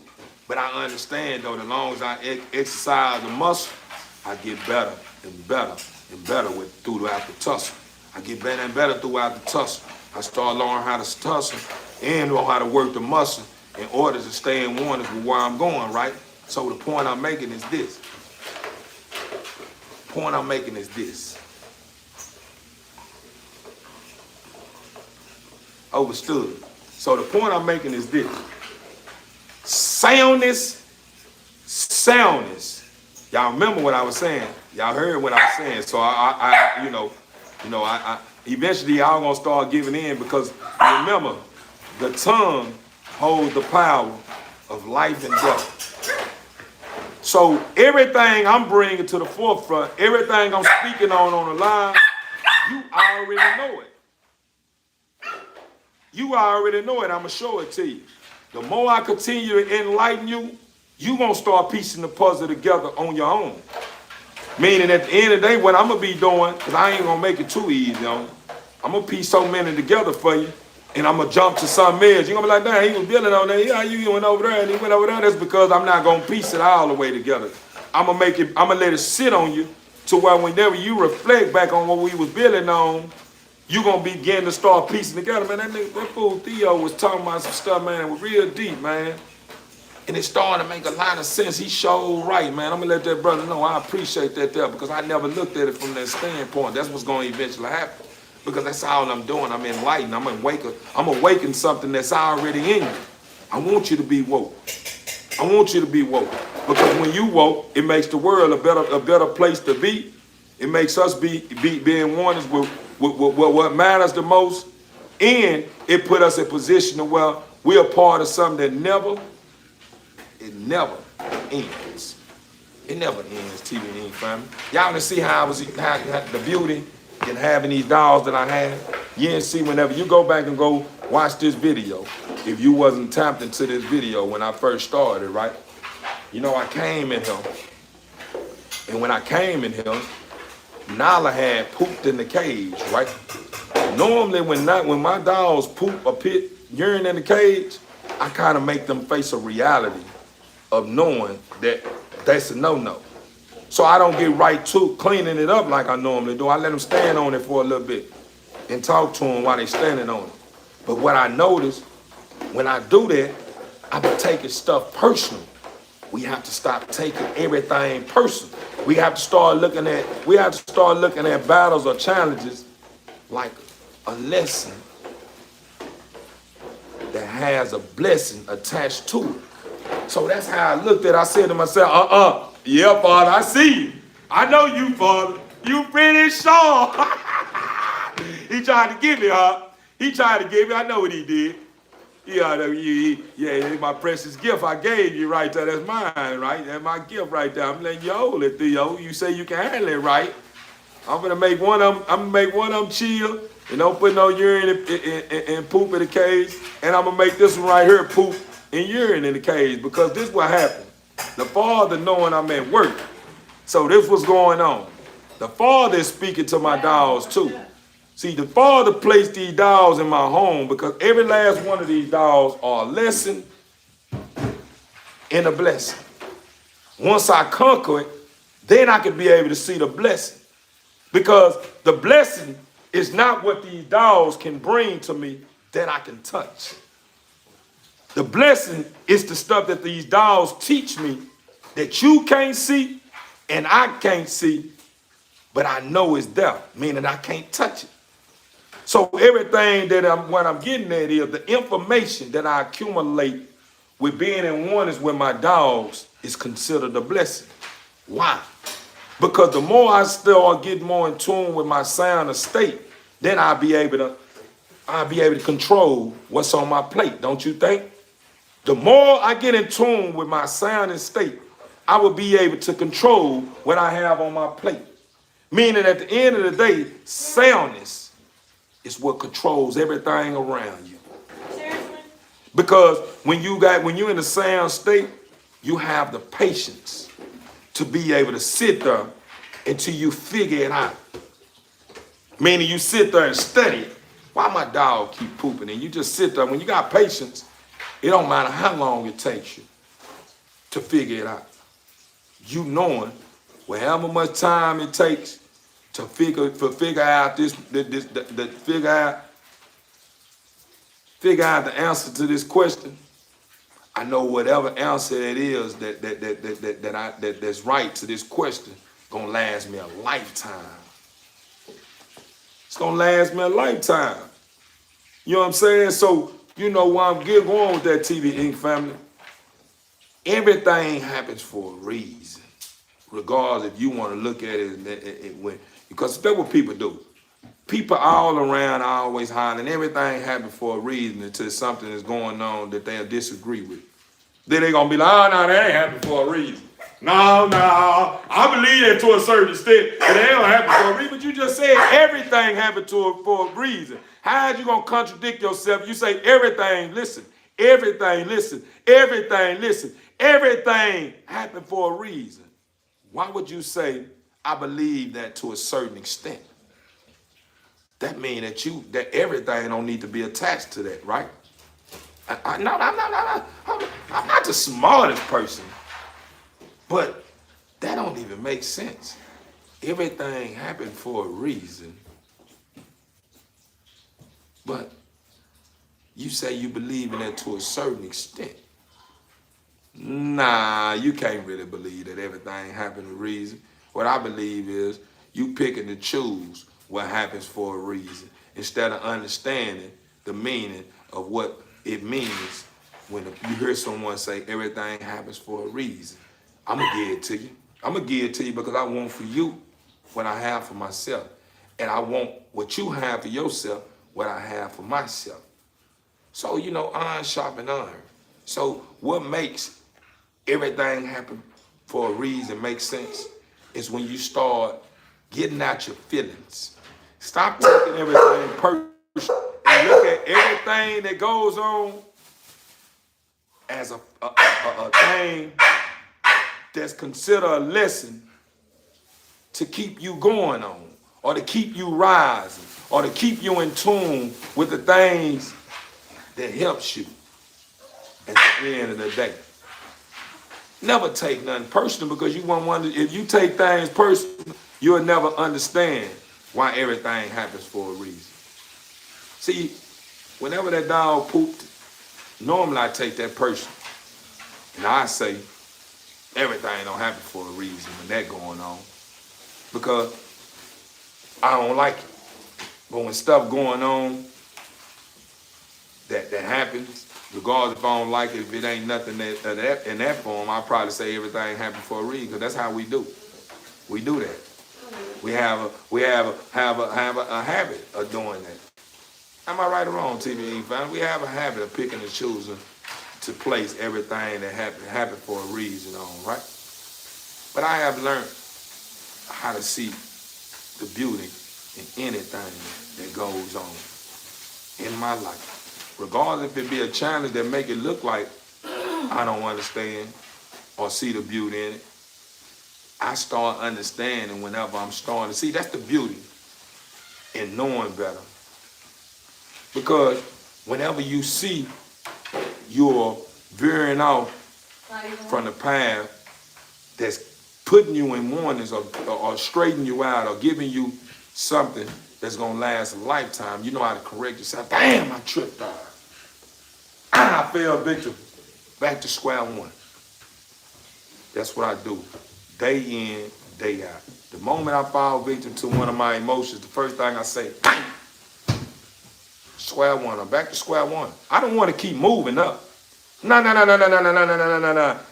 But I understand, though, as long as I exercise the muscle, I get better and better and better throughout the tussle. I get better and better throughout the tussle. I start learning how to tussle and know how to work the muscle in order to stay in one with where I'm going, right? So the point I'm making is this. Overstood. So the point I'm making is this. Soundness. Y'all remember what I was saying. Y'all heard what I was saying. So I eventually y'all gonna start giving in, because remember, the tongue holds the power of life and death. So everything I'm bringing to the forefront, everything I'm speaking on the line, you already know it. You already know it. I'm going to show it to you. The more I continue to enlighten you, you going to start piecing the puzzle together on your own. Meaning at the end of the day, what I'm going to be doing, because I ain't going to make it too easy on you, I'm going to piece so many together for you, and I'm going to jump to something else. You're going to be like, damn, he was dealing on that. Yeah, you went over there, and he went over there. That's because I'm not going to piece it all the way together. I'm going to let it sit on you to where whenever you reflect back on what we was building on, you're going to begin to start piecing together. Man, that fool Theo was talking about some stuff, man, that was real deep, man. And it started to make a lot of sense. He showed right, man. I'm going to let that brother know I appreciate that there because I never looked at it from that standpoint. That's what's going to eventually happen because that's all I'm doing. I'm enlightening. I'm awakening something that's already in you. I want you to be woke. I want you to be woke because when you woke, it makes the world a better place to be. It makes us being one with what matters the most, and it put us in a position where we're a part of something that never ends. It never ends, TV Ink family. Y'all didn't see how the beauty in having these dolls that I had. You didn't see whenever you go back and go watch this video, if you wasn't tapped into this video when I first started, right? You know, I came in here, and when I came in here, Nala had pooped in the cage, right? Normally, when my dolls poop or pit urine in the cage, I kind of make them face a reality of knowing that that's a no-no. So I don't get right to cleaning it up like I normally do. I let them stand on it for a little bit and talk to them while they standing on it. But what I notice, when I do that, I be taking stuff personal. We have to stop taking everything personal. We have to start looking at battles or challenges like a lesson that has a blessing attached to it. So that's how I looked at it. I said to myself, yeah, Father, I see you. I know you, Father. You pretty sure. He tried to get me, huh? He tried to get me. I know what he did. Yeah, my precious gift I gave you right there. That's mine, right? That's my gift right there. I'm letting you hold it, Theo. You say you can handle it, right? I'm gonna make one of them chill and don't put no urine and poop in the cage. And I'm gonna make this one right here poop and urine in the cage because this is what happened. The Father knowing I'm at work. So this was going on. The Father is speaking to my dolls too. See, the Father placed these dolls in my home because every last one of these dolls are a lesson and a blessing. Once I conquer it, then I can be able to see the blessing. Because the blessing is not what these dolls can bring to me that I can touch. The blessing is the stuff that these dolls teach me that you can't see and I can't see, but I know it's there, meaning I can't touch it. So everything what I'm getting at is the information that I accumulate with being in oneness with my dogs is considered a blessing. Why? Because the more I start getting more in tune with my sound of state, then I'll be able to control what's on my plate, don't you think? The more I get in tune with my sound and state, I will be able to control what I have on my plate. Meaning at the end of the day, soundness is what controls everything around you. Seriously? Because when you're in a sound state, you have the patience to be able to sit there until you figure it out. Meaning you sit there and study it. Why my dog keep pooping? And you just sit there. When you got patience, it don't matter how long it takes you to figure it out. You knowing however much time it takes to figure out figure out the answer to this question. I know whatever answer it is that's right to this question gonna last me a lifetime. It's gonna last me a lifetime. You know what I'm saying? So you know why I'm getting going with that TV Ink family. Everything happens for a reason, regardless if you want to look at it because that's what people do. People all around are always hollering. Everything happens for a reason until something is going on that they'll disagree with. Then they're going to be like, oh, no, that ain't happening for a reason. No, I believe that to a certain extent, but it don't happen for a reason. But you just said everything happened for a reason. How are you gonna contradict yourself? You say everything, listen, everything, listen, everything, listen, everything happened for a reason. Why would you say, I believe that to a certain extent? That means that everything don't need to be attached to that, right? No, I'm not the smartest person, but that don't even make sense. Everything happened for a reason, but you say you believe in that to a certain extent. Nah, you can't really believe that everything happened for a reason. What I believe is you picking to choose what happens for a reason instead of understanding the meaning of what it means when you hear someone say everything happens for a reason. I'm going to give it to you. I'm going to give it to you because I want for you what I have for myself. And I want what you have for yourself, what I have for myself. So, iron sharpen iron. So what makes everything happen for a reason makes sense is when you start getting out your feelings. Stop taking everything personal and look at everything that goes on as a thing that's considered a lesson to keep you going on, or to keep you rising, or to keep you in tune with the things that helps you at the end of the day. Never take nothing personal, because you won't wonder if you take things personal, you'll never understand why everything happens for a reason. See, whenever that dog pooped, normally I take that personal. And I say, everything don't happen for a reason when that going on. Because I don't like it. But when stuff going on that happens, regardless if I don't like it, if it ain't nothing that in that form, I'll probably say everything happened for a reason, because that's how we do. We do that. We have a habit of doing that. Am I right or wrong, TVE fan? We have a habit of picking and choosing to place everything that happened for a reason on, right? But I have learned how to see the beauty in anything that goes on in my life. Regardless if it be a challenge that make it look like I don't understand or see the beauty in it, I start understanding whenever I'm starting to see. That's the beauty in knowing better. Because whenever you see you're veering off from the path that's putting you in warnings or straightening you out or giving you something that's going to last a lifetime, you know how to correct yourself. Damn, I tripped out. I fell victim. Back to square one. That's what I do. Day in, day out. The moment I fall victim to one of my emotions, the first thing I say, bang! Square one. I'm back to square one. I don't want to keep moving up. No.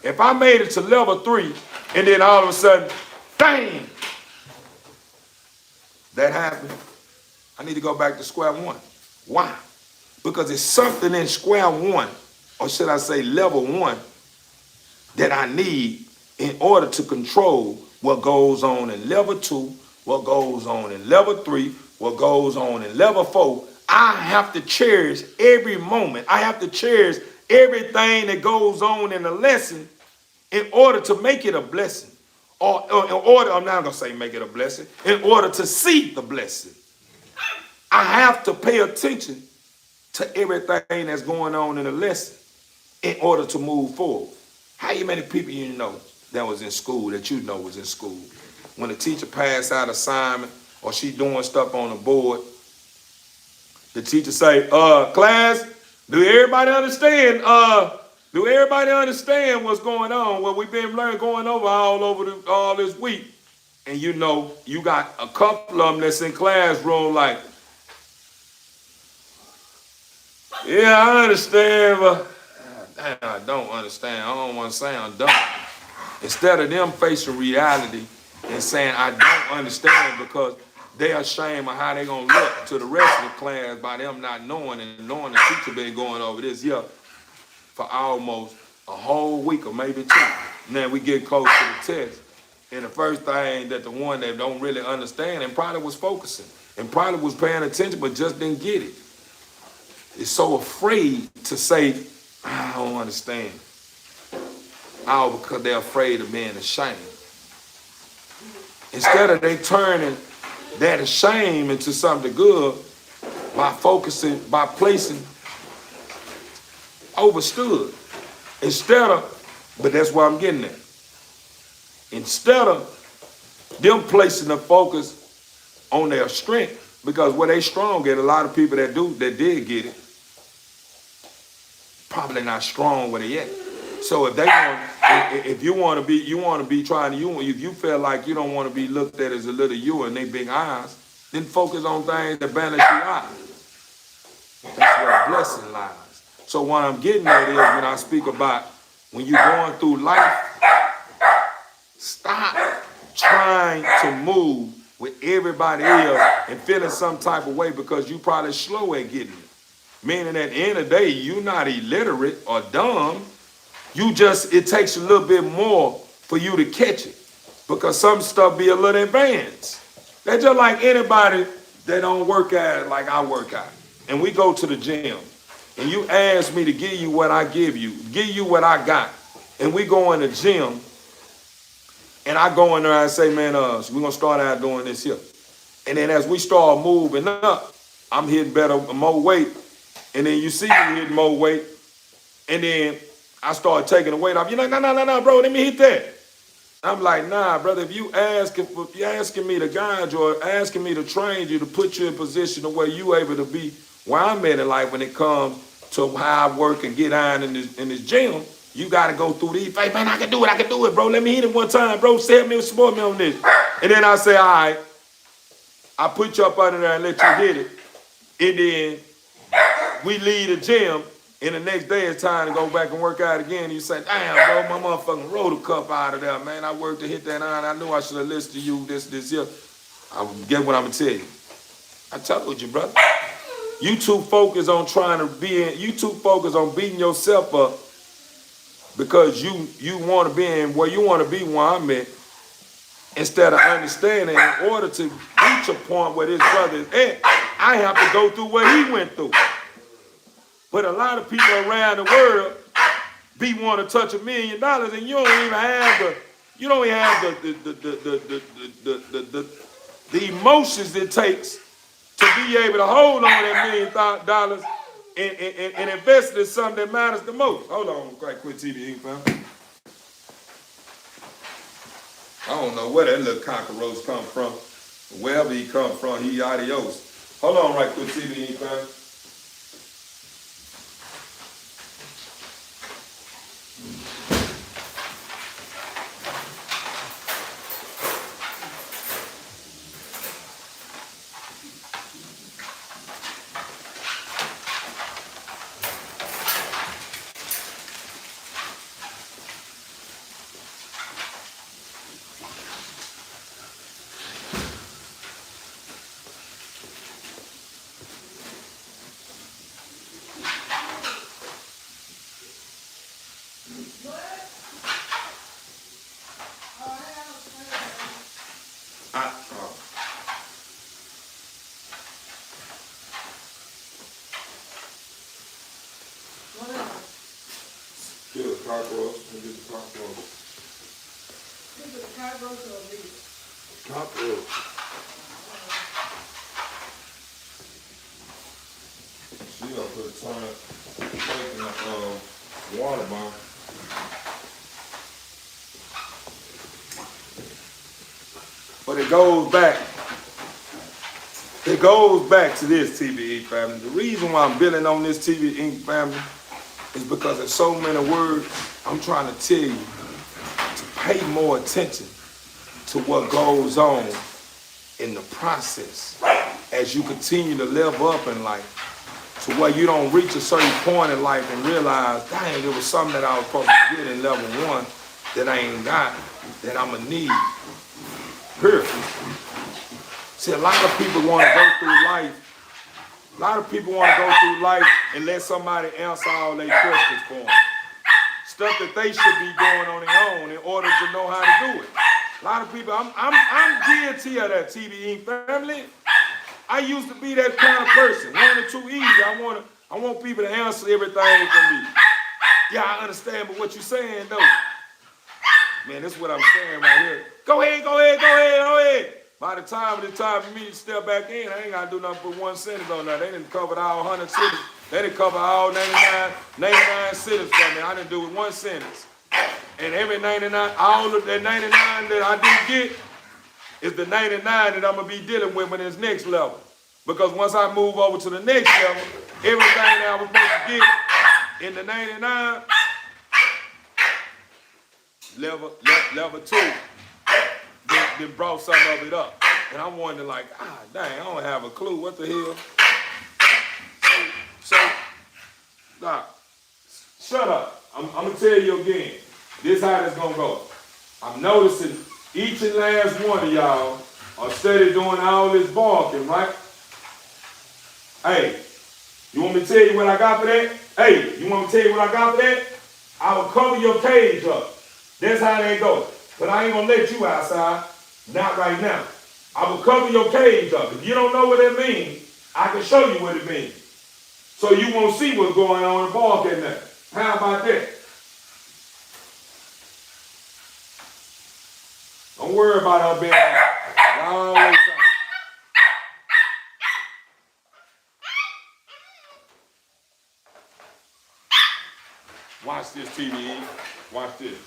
If I made it to level 3 and then all of a sudden, bang! That happened. I need to go back to square one. Why? Because it's something in square one, or should I say level 1, that I need in order to control what goes on in level 2, what goes on in level 3, what goes on in level 4. I have to cherish every moment. I have to cherish everything that goes on in the lesson in order to make it a blessing. Or in order, I'm not going to say make it a blessing, in order to see the blessing. I have to pay attention to everything that's going on in the lesson in order to move forward. How many people you know that was in school, that you know was in school? When the teacher passed out assignment or she doing stuff on the board, the teacher say, class, do everybody understand? Do everybody understand what's going on? What we've been learning, going over all this week. And you know, you got a couple of them that's in classroom like, yeah, I understand, but damn, I don't understand. I don't want to say I'm dumb. Instead of them facing reality and saying I don't understand, because they are ashamed of how they're going to look to the rest of the class by them not knowing, and knowing the teacher been going over this here for almost a whole week or maybe 2. Then we get close to the test. And the first thing that the one that don't really understand and probably was focusing and probably was paying attention but just didn't get it is so afraid to say, I don't understand. All because they're afraid of being ashamed. Instead of they turning that shame into something good by focusing, by placing overstood. Instead of, but that's where I'm getting at. Instead of them placing the focus on their strength, because where they strong at, a lot of people that did get it, probably not strong where they at. So if you want to be trying to, if you feel like you don't want to be looked at as a little you and they big eyes, then focus on things that balance your eyes. That's where the blessing lies. So what I'm getting at is when I speak about when you're going through life, stop trying to move with everybody else and feeling some type of way because you probably slow at getting it. Meaning at the end of the day, you're not illiterate or dumb. It takes a little bit more for you to catch it because some stuff be a little advanced. That's just like anybody that don't work out it like I work out. And we go to the gym and you ask me to give you what I give you what I got. And we go in the gym and I go in there and say, man, we're going to start out doing this here. And then as we start moving up, I'm hitting more weight. And then you see me hitting more weight. And then I start taking the weight off. You're like, no, bro, let me hit that. I'm like, nah, brother, if you're asking me to guide you or asking me to train you to put you in position to where you able to be where I'm at in life when it comes to how I work and get iron in this gym, you got to go through these. Hey, man, I can do it, bro. Let me hit it one time, bro. Help me, support me on this. And then I say, all right, I put you up under there and let you hit it. And then we leave the gym. And the next day it's time to go back and work out again. You say, damn, bro, my motherfucking roller cup out of there, man. I worked to hit that iron. I knew I should have listened to you, this here. Get what I'm going to tell you. I told you, brother. You too focused on beating yourself up because you want to be in where you want to be where I'm at instead of understanding in order to reach a point where this brother is at, I have to go through what he went through. But a lot of people around the world want to touch $1 million, and you don't even have the emotions it takes to be able to hold on to that $1 million and invest it in something that matters the most. Hold on, quite quick, TV Ink fam. I don't know where that little cockroach come from. Wherever he come from, he adios. Hold on, right quick, TV Ink fam. Water bomb. But it goes back to this TV Ink family. The reason why I'm building on this TV Ink family is because there's so many words I'm trying to tell you to pay more attention to what goes on in the process as you continue to level up in life. To where you don't reach a certain point in life and realize, dang, there was something that I was supposed to get in level 1 that I ain't got, that I'm going to need. Here. See, a lot of people want to go through life. And let somebody answer all their questions for them. stuff that they should be doing on their own in order to know how to do it. A lot of people, I'm guilty of that, TDE family. I used to be that kind of person. One or two easy. I want people to answer everything for me. Yeah, I understand, but what you saying though? Man, this is what I'm saying right here. Go ahead. By the time it's time for me to step back in, I ain't gotta do nothing but one sentence on that. They didn't cover all 100 cities. They didn't cover all 99 cities for me. I didn't do it one sentence. And every 99, all of that 99 that I did get is the 99 that I'm gonna be dealing with in this next level. Because once I move over to the next level, everything that I was supposed to get in the 99, level 2, then brought some of it up. And I'm wondering like, dang, I don't have a clue. What the hell? So nah, shut up. I'm gonna tell you again. This how it's gonna go. I'm noticing each and last one of y'all are steady doing all this barking, right? Hey, you want me to tell you what I got for that? Hey, you want me to tell you what I got for that? I will cover your cage up. That's how they go. But I ain't gonna let you outside. Not right now. I will cover your cage up. If you don't know what that means, I can show you what it means. So you won't see what's going on and bark at that. How about that? Don't worry about our being always. Watch this, TDE. Watch this.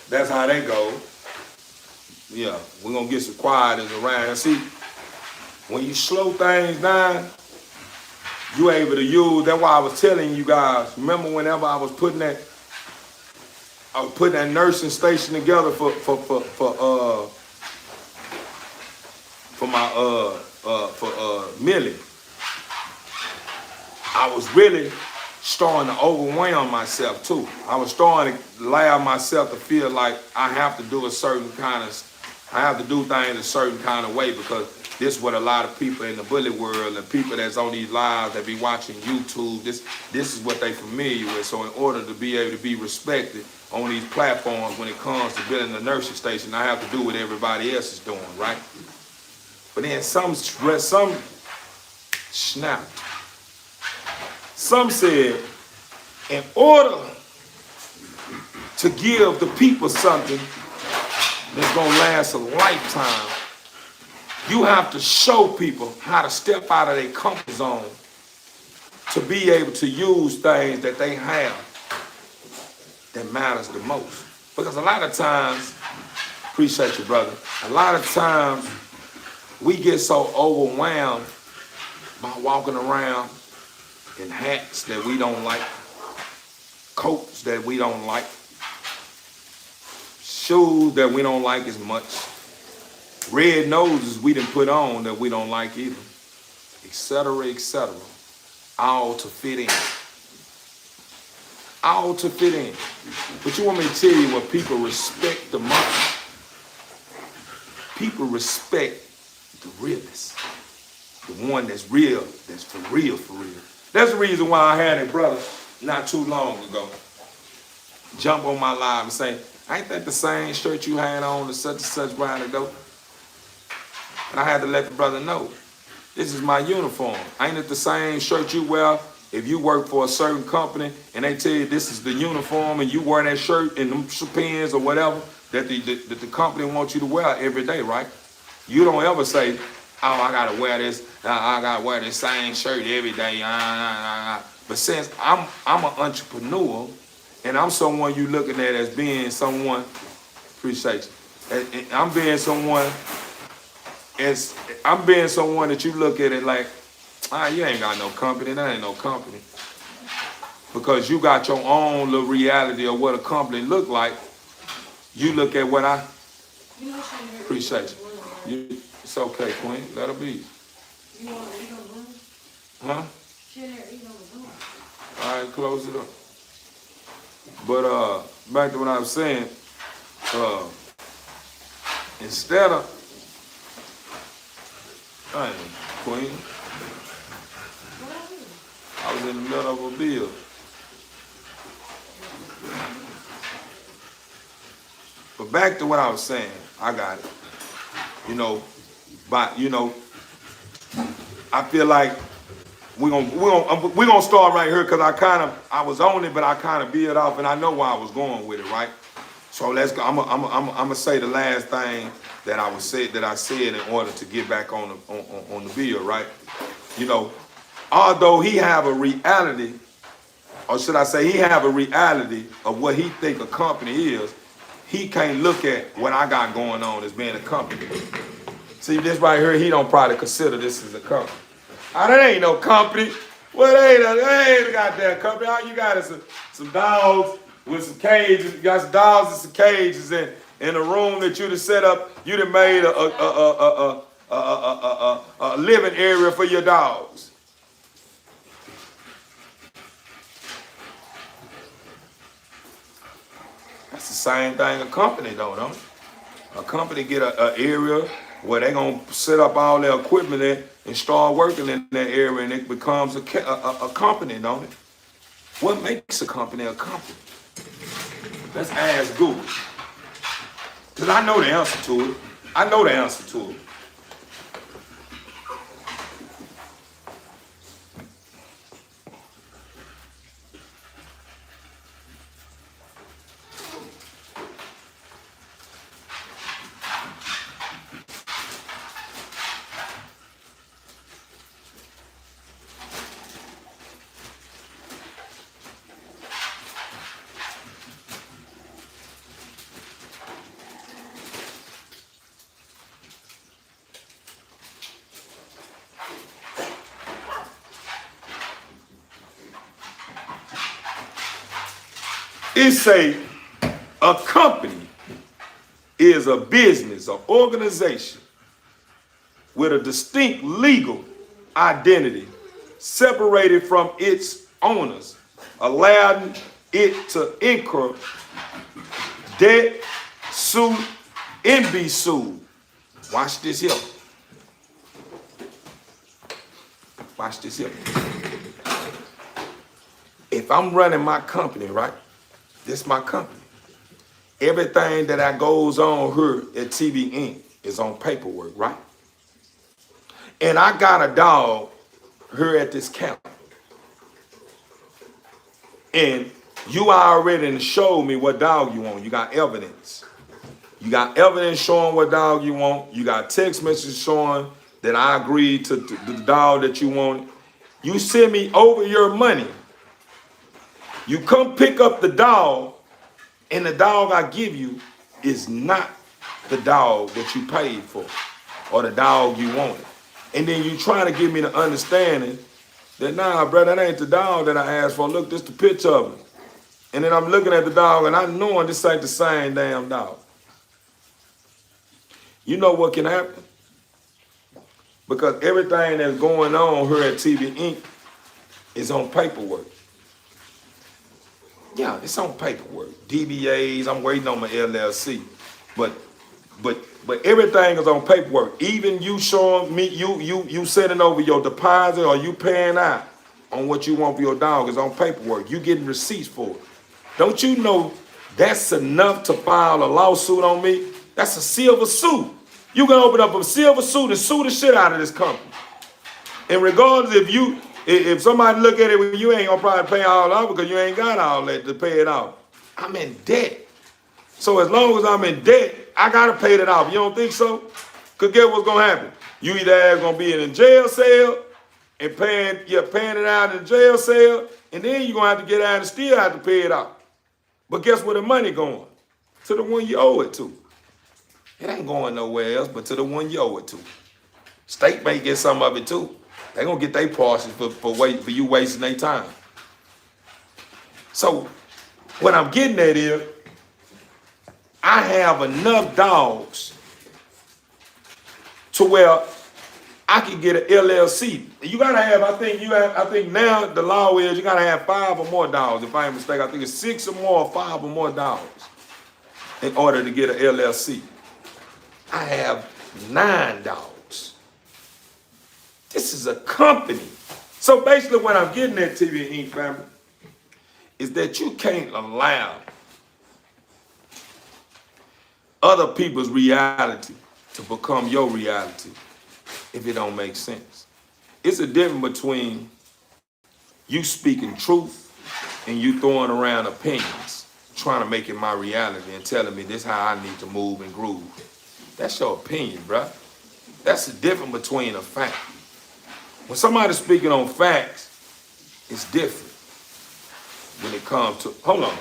That's how they go. Yeah, we're gonna get some quietness around. And see, when you slow things down, you able to use. That's why I was telling you guys. Remember, whenever I was putting that nursing station together for Millie, I was really starting to overwhelm myself too. I was starting to allow myself to feel like I have to do I have to do things a certain kind of way, because this is what a lot of people in the bully world and people that's on these lives that be watching YouTube, this is what they familiar with. So in order to be able to be respected on these platforms when it comes to building a nursing station, I have to do what everybody else is doing, right? But then some snapped. Some said, in order to give the people something that's gonna last a lifetime, you have to show people how to step out of their comfort zone to be able to use things that they have that matters the most. Because a lot of times, appreciate you, brother, a lot of times we get so overwhelmed by walking around in hats that we don't like, coats that we don't like, shoes that we don't like as much, red noses we didn't put on that we don't like either, etc., etc., all to fit in. All to fit in. But you want me to tell you what people respect the most? People respect the realest. The one that's real, that's for real, for real. That's the reason why I had a brother not too long ago jump on my live and say, ain't that the same shirt you had on to such and such while ago? And I had to let the brother know, this is my uniform. Ain't it the same shirt you wear if you work for a certain company and they tell you this is the uniform and you wear that shirt and them pants or whatever that the company wants you to wear every day, right? You don't ever say, oh, I gotta wear this. I gotta wear this same shirt every day. But since I'm an entrepreneur and I'm someone you looking at as being someone, appreciate you. I'm being someone that you look at it like, you ain't got no company. That ain't no company. Because you got your own little reality of what a company look like. You look at what I appreciate you. It's okay, Queen. Let her be. Huh? All right, close it up. But back to what I was saying. Instead of, dang, Queen, I was in the middle of a bill. But back to what I was saying, I got it. You know, but I feel like we're gonna start right here because I was on it, but I kind of veered off, and I know where I was going with it, right? So let's go. I'm gonna say the last thing that I said in order to get back on the bill, right? You know, although he have a reality, or should I say, he have a reality of what he think a company is. He can't look at what I got going on as being a company. See, this right here, he don't probably consider this as a company. That ain't no company. Well, it ain't a goddamn company. All you got is some dogs with some cages. You got some dogs and some cages in a room that you'd have set up. You'd have made a living area for your dogs. That's the same thing a company don't. A company get an area where they gonna set up all their equipment in and start working in that area, and it becomes a company, don't it? What makes a company a company? Let's ask Google. Because I know the answer to it. I know the answer to it. It say a company is a business or organization with a distinct legal identity separated from its owners, allowing it to incur debt, sue, and be sued. Watch this here. Watch this here. If I'm running my company, right? This is my company. Everything that goes on here at TV Inc. is on paperwork, right? And I got a dog here at this camp. And you already showed me what dog you want. You got evidence. You got evidence showing what dog you want. You got text messages showing that I agreed to the dog that you wanted. You send me over your money. You come pick up the dog, and the dog I give you is not the dog that you paid for or the dog you wanted. And then you try to give me the understanding that, nah, brother, that ain't the dog that I asked for. Look, this the picture of it. And then I'm looking at the dog, and I'm knowing this ain't the same damn dog. You know what can happen? Because everything that's going on here at TV Inc. is on paperwork. Yeah, it's on paperwork. DBAs, I'm waiting on my LLC. But everything is on paperwork. Even you showing me, you sending over your deposit or you paying out on what you want for your dog is on paperwork. You getting receipts for it. Don't you know that's enough to file a lawsuit on me? That's a silver suit. You can open up a silver suit and sue the shit out of this company. And regardless if somebody look at it, well, you ain't gonna probably pay all off because you ain't got all that to pay it off. I'm in debt. So as long as I'm in debt, I gotta pay it off. You don't think so? Cause guess what's gonna happen? You either gonna be in a jail cell and paying it out in a jail cell, and then you're gonna have to get out and still have to pay it off. But guess where the money going? To the one you owe it to. It ain't going nowhere else but to the one you owe it to. State may get some of it too. They gonna get their portion for you wasting their time. So what I'm getting at is, I have enough dogs to where I could get an LLC. You gotta have, I think now the law is you gotta have 5 or more dollars. If I ain't mistaken, I think it's 6 or more, or 5 or more dollars in order to get an LLC. I have 9 dogs. This is a company. So basically what I'm getting at, TV Inc. family, is that you can't allow other people's reality to become your reality if it don't make sense. It's a difference between you speaking truth and you throwing around opinions, trying to make it my reality and telling me this is how I need to move and groove. That's your opinion, bruh. That's the difference between a fact. When somebody's speaking on facts, it's different when it comes to, hold on.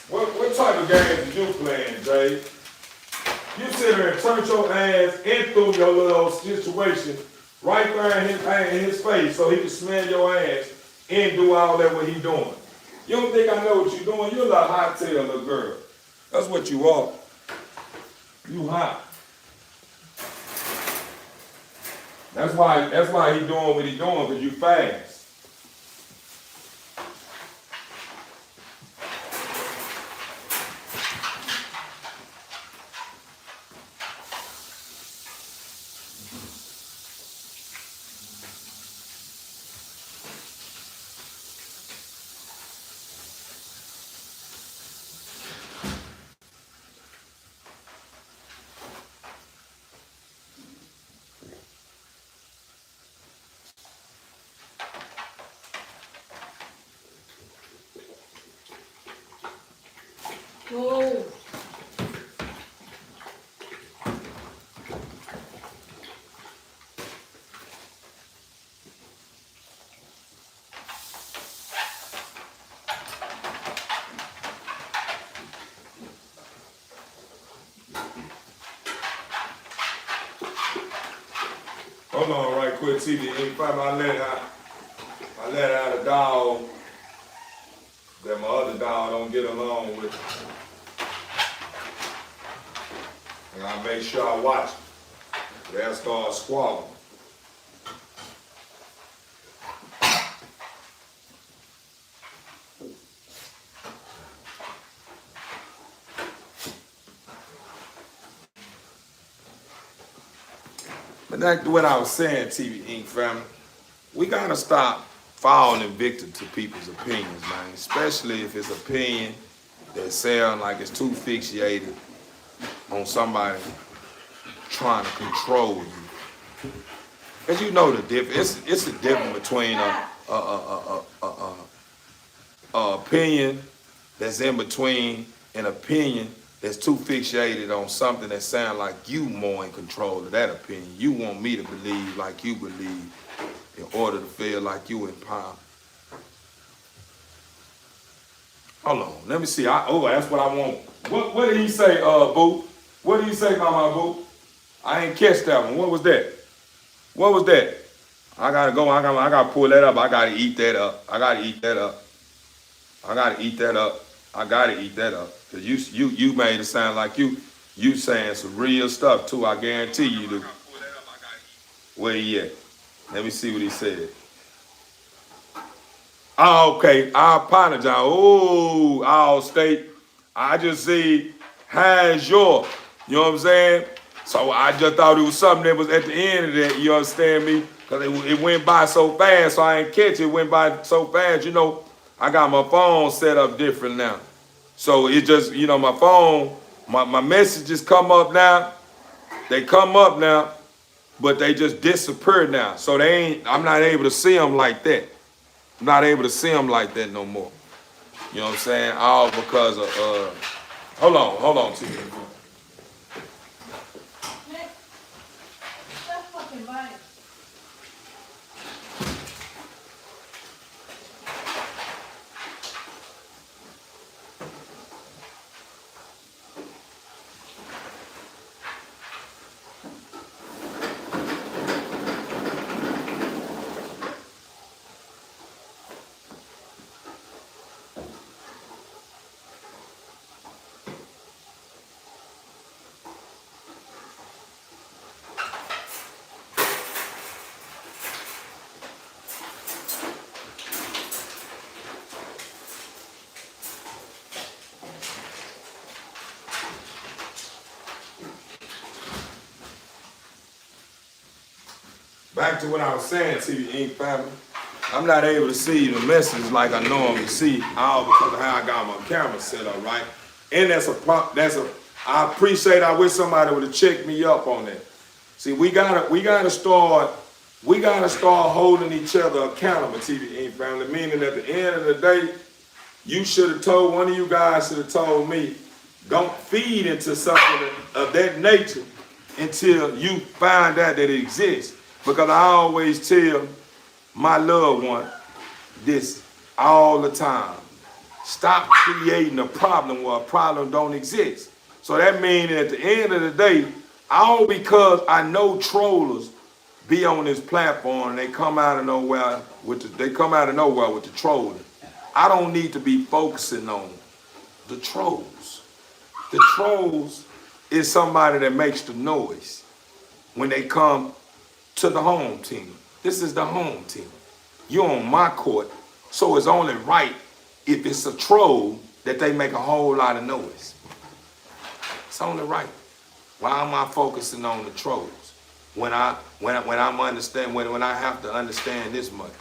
What type of games is you playing, Jay? You sit here and turn your ass into your little situation right there in his face so he can smell your ass and do all that what he doing. You don't think I know what you're doing? You're a little hot tail little girl. That's what you are. You hot. That's why he doing what he doing, because you fast. Oh. Hold on right quick, TV. I let out a dog that my other dog don't get along with. And I make sure I watch it. They'll start squabbling. But that's what I was saying, TV Inc. family. We gotta stop falling victim to people's opinions, man. Especially if it's opinion that sound like it's too fixated on somebody trying to control you. Cause you know the difference. It's a difference between a opinion that's in between an opinion that's too fixated on something that sounds like you more in control of that opinion. You want me to believe like you believe in order to feel like you in power. Hold on, let me see. That's what I want. What did he say, Boo? What did he say, Mama Boo? I ain't catch that one. What was that? What was that? I gotta go. I gotta pull that up. I gotta eat that up. I gotta eat that up. Cause you made it sound like you saying some real stuff too. I guarantee you do. Where he at? Let me see what he said. Oh, okay. I apologize. Oh, Allstate. I just see has your. You know what I'm saying? So I just thought it was something that was at the end of that. You understand me? Because it went by so fast, so I ain't catch it. It went by so fast. You know, I got my phone set up different now. So it just, my phone, my messages come up now. They come up now, but they just disappear now. So I'm not able to see them like that. I'm not able to see them like that no more. You know what I'm saying? All because of, hold on, T. That's fucking right. back to what I was saying, TV Inc. family. I'm not able to see the message like I normally see, all because of how I got my camera set up, right? And I appreciate, I wish somebody would have checked me up on that. See, we gotta start holding each other accountable, TV Inc. family, meaning at the end of the day, one of you guys should have told me, don't feed into something of that nature until you find out that it exists. Because I always tell my loved one this all the time. Stop creating a problem where a problem don't exist. So that means at the end of the day, all because I know trollers be on this platform and they come out of nowhere with the trolling. I don't need to be focusing on the trolls. The trolls is somebody that makes the noise when they come to the home team. This is the home team. You're on my court, so it's only right if it's a troll that they make a whole lot of noise. It's only right. Why am I focusing on the trolls when I have to understand this much?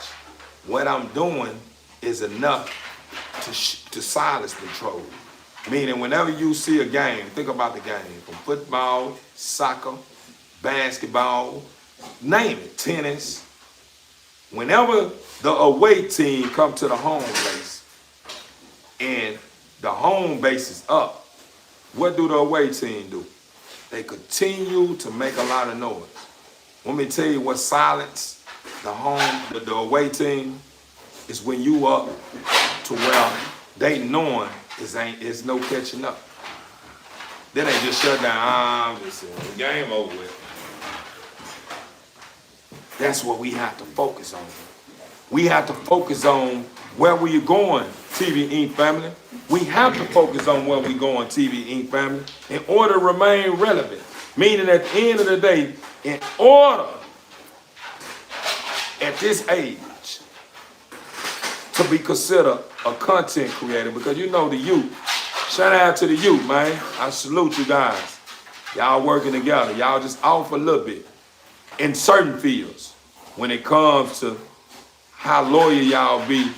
What I'm doing is enough to silence the troll. Meaning, whenever you see a game, think about the game from football, soccer, basketball, name it, tennis. Whenever the away team come to the home base and the home base is up, what do the away team do? They continue to make a lot of noise. Let me tell you what silence the away team is when you up to where they knowing it's no catching up. Then they just shut down. The game over with. That's what we have to focus on. We have to focus on where we're going, TV Inc. family. We have to focus on where we're going, TV Inc. family, in order to remain relevant. Meaning at the end of the day, in order at this age to be considered a content creator, because you know the youth. Shout out to the youth, man. I salute you guys. Y'all working together. Y'all just off a little bit in certain fields when it comes to how loyal y'all be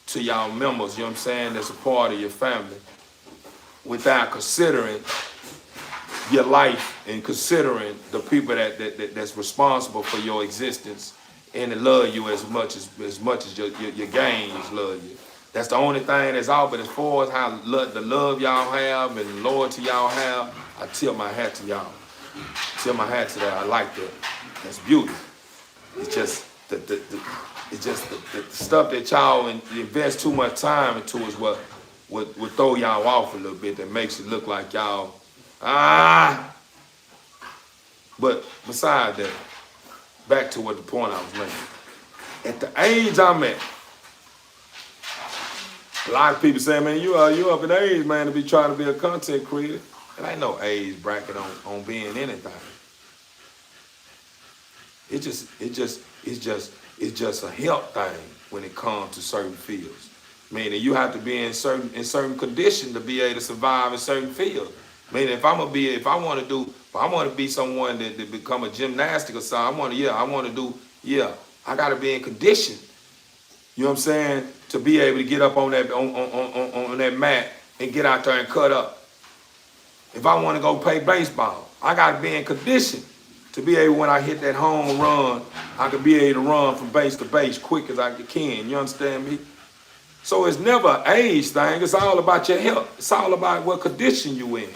to y'all members, you know what I'm saying, that's a part of your family, without considering your life and considering the people that's responsible for your existence and to love you as much as your games love you. That's the only thing that's out. But as far as how the love y'all have and the loyalty y'all have, I tip my hat to y'all. Tip my hat to that. I like that. That's beauty. It's just the stuff that y'all invest too much time into is what would throw y'all off a little bit. That makes it look like y'all But besides that, back to what the point I was making. At the age I'm at, a lot of people say, man, you up in age, man, to be trying to be a content creator. There ain't no age bracket on being anything. It's just a health thing when it comes to certain fields. Meaning you have to be in certain condition to be able to survive in certain fields. Meaning if I want to be someone that become a gymnastic or something, I gotta be in condition. You know what I'm saying? To be able to get up on that mat and get out there and cut up. If I want to go play baseball, I gotta be in condition to be able, when I hit that home run, I can be able to run from base to base quick as I can. You understand me? So it's never an age thing. It's all about your health. It's all about what condition you in.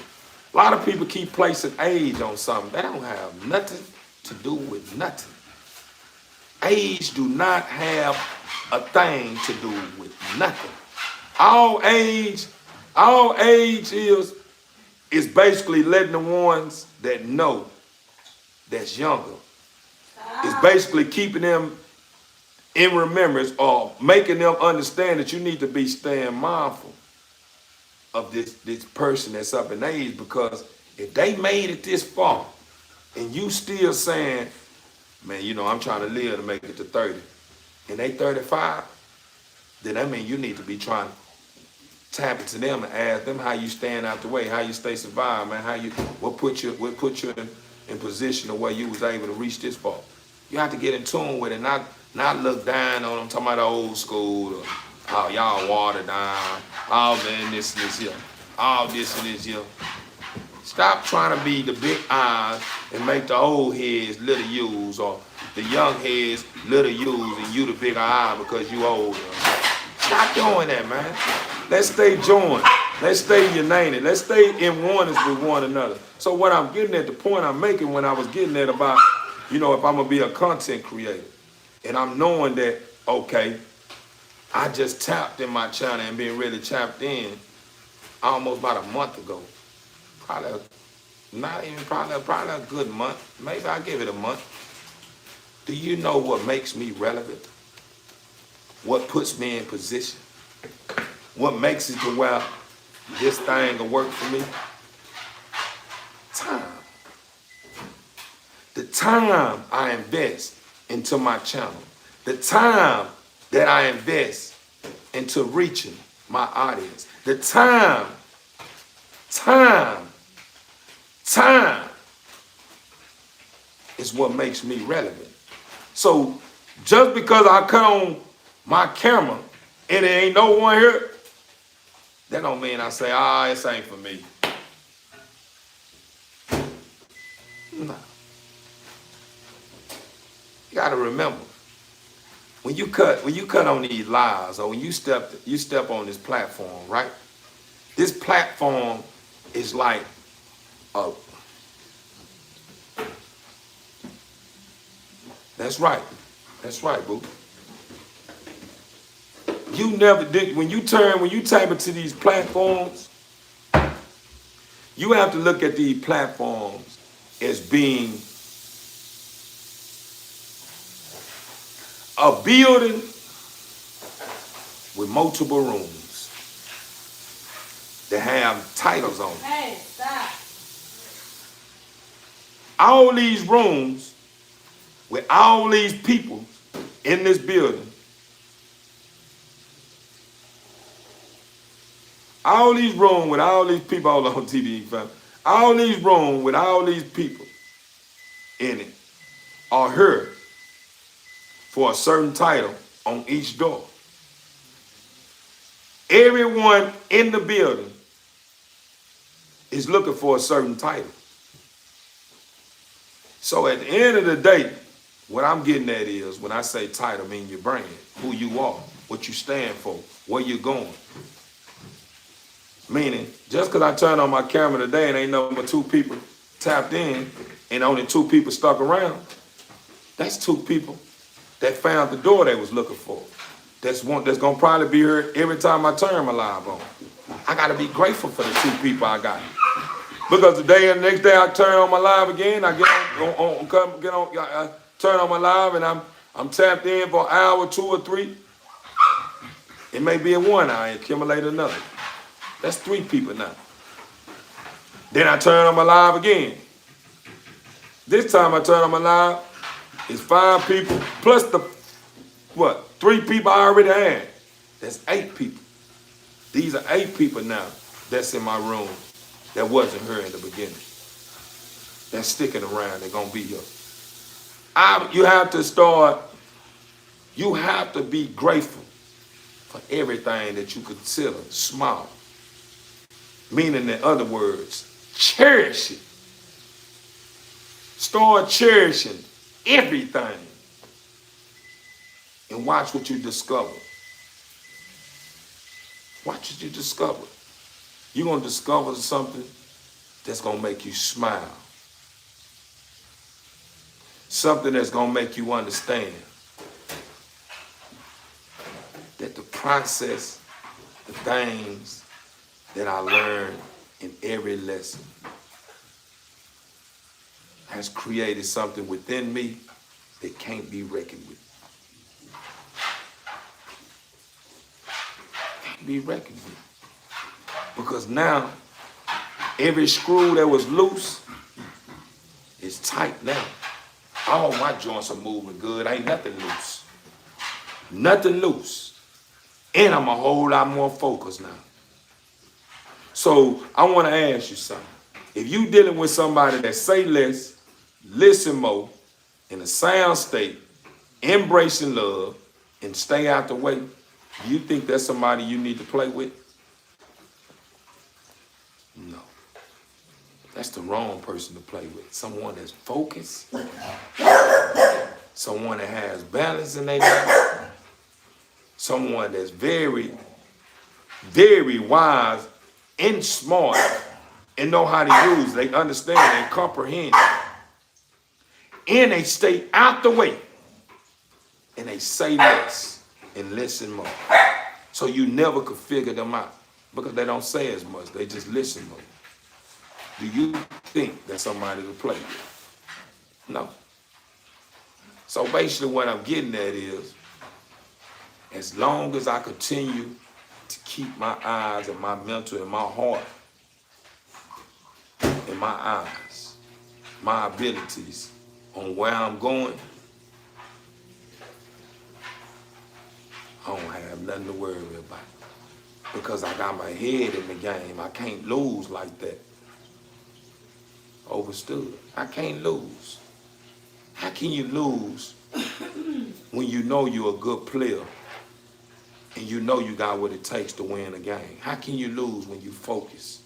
A lot of people keep placing age on something. That don't have nothing to do with nothing. Age do not have a thing to do with nothing. All age is basically letting the ones that know that's younger. It's basically keeping them in remembrance or making them understand that you need to be staying mindful of this person that's up in age, because if they made it this far and you still saying, man, I'm trying to live to make it to 30, and they 35, then that means you need to be trying to tap into them and ask them how you stand out the way, how you stay survived, man, what put you in position of where you was able to reach this far. You have to get in tune with it, not look down on them, talking about the old school, or, oh, y'all watered down, oh man, this and this here, all this and this here. Stop trying to be the big eyes and make the old heads little U's, or the young heads little U's, and you the bigger eye because you older. Stop doing that, man. Let's stay joined. Let's stay united. Let's stay in oneness with one another. So what I'm getting at, the point I'm making when I was getting at about, if I'm going to be a content creator, and I'm knowing that, okay, I just tapped in my channel and been really tapped in almost about a month ago. Probably a good month. Maybe I'll give it a month. Do you know what makes me relevant? What puts me in position? What makes it to where this thing will work for me? Time. The time I invest into my channel. The time that I invest into reaching my audience. The time is what makes me relevant. So just because I cut on my camera and there ain't no one here, that don't mean I say, this ain't for me. No. You gotta remember, when you cut on these lives, or when you step on this platform, right? This platform is like a, that's right, boo. You never did, when you tap into these platforms, you have to look at these platforms as being a building with multiple rooms that have titles on them. Hey, stop. All these rooms with all these people in this building, all these rooms with all these people all on TV, all these rooms with all these people in it are here for a certain title on each door. Everyone in the building is looking for a certain title. So at the end of the day, what I'm getting at is, when I say title, I mean your brand, who you are, what you stand for, where you're going. Meaning, just because I turned on my camera today and ain't nothing but 2 people tapped in and only 2 people stuck around, that's 2 people that found the door they was looking for. That's gonna probably be here every time I turn my live on. I gotta be grateful for the 2 people I got. Because the next day I turn on my live again, I turn on my live and I'm tapped in for an hour, 2 or 3. It may be in 1 hour, accumulate another. That's 3 people now. Then I turn on my live again. This time I turn on my live, it's 5 people plus the 3 people I already had. That's 8 people. These are 8 people now that's in my room that wasn't here in the beginning. That's sticking around, they're gonna be here. You have to be grateful for everything that you consider small. Meaning, in other words, cherish it. Start cherishing everything. And watch what you discover. Watch what you discover. You're going to discover something that's going to make you smile. Something that's going to make you understand that the process, the things that I learned in every lesson has created something within me that can't be reckoned with. Can't be reckoned with. Because now, every screw that was loose is tight now. All my joints are moving good. Ain't nothing loose. Nothing loose. And I'm a whole lot more focused now. So I want to ask you something. If you dealing with somebody that say less, listen more, in a sound state, embracing love, and stay out the way, you think that's somebody you need to play with? No. That's the wrong person to play with. Someone that's focused, someone that has balance in their life, someone that's very, very wise and smart and know how to use, they understand and comprehend. And they stay out the way. And they say less and listen more. So you never could figure them out because they don't say as much. They just listen more. Do you think that's somebody to play with? No. So basically what I'm getting at is, as long as I continue to keep my eyes and my mental and my heart and my eyes, my abilities on where I'm going, I don't have nothing to worry about. Because I got my head in the game. I can't lose like that. Overstood. I can't lose. How can you lose when you know you're a good player and you know you got what it takes to win a game? How can you lose when you focus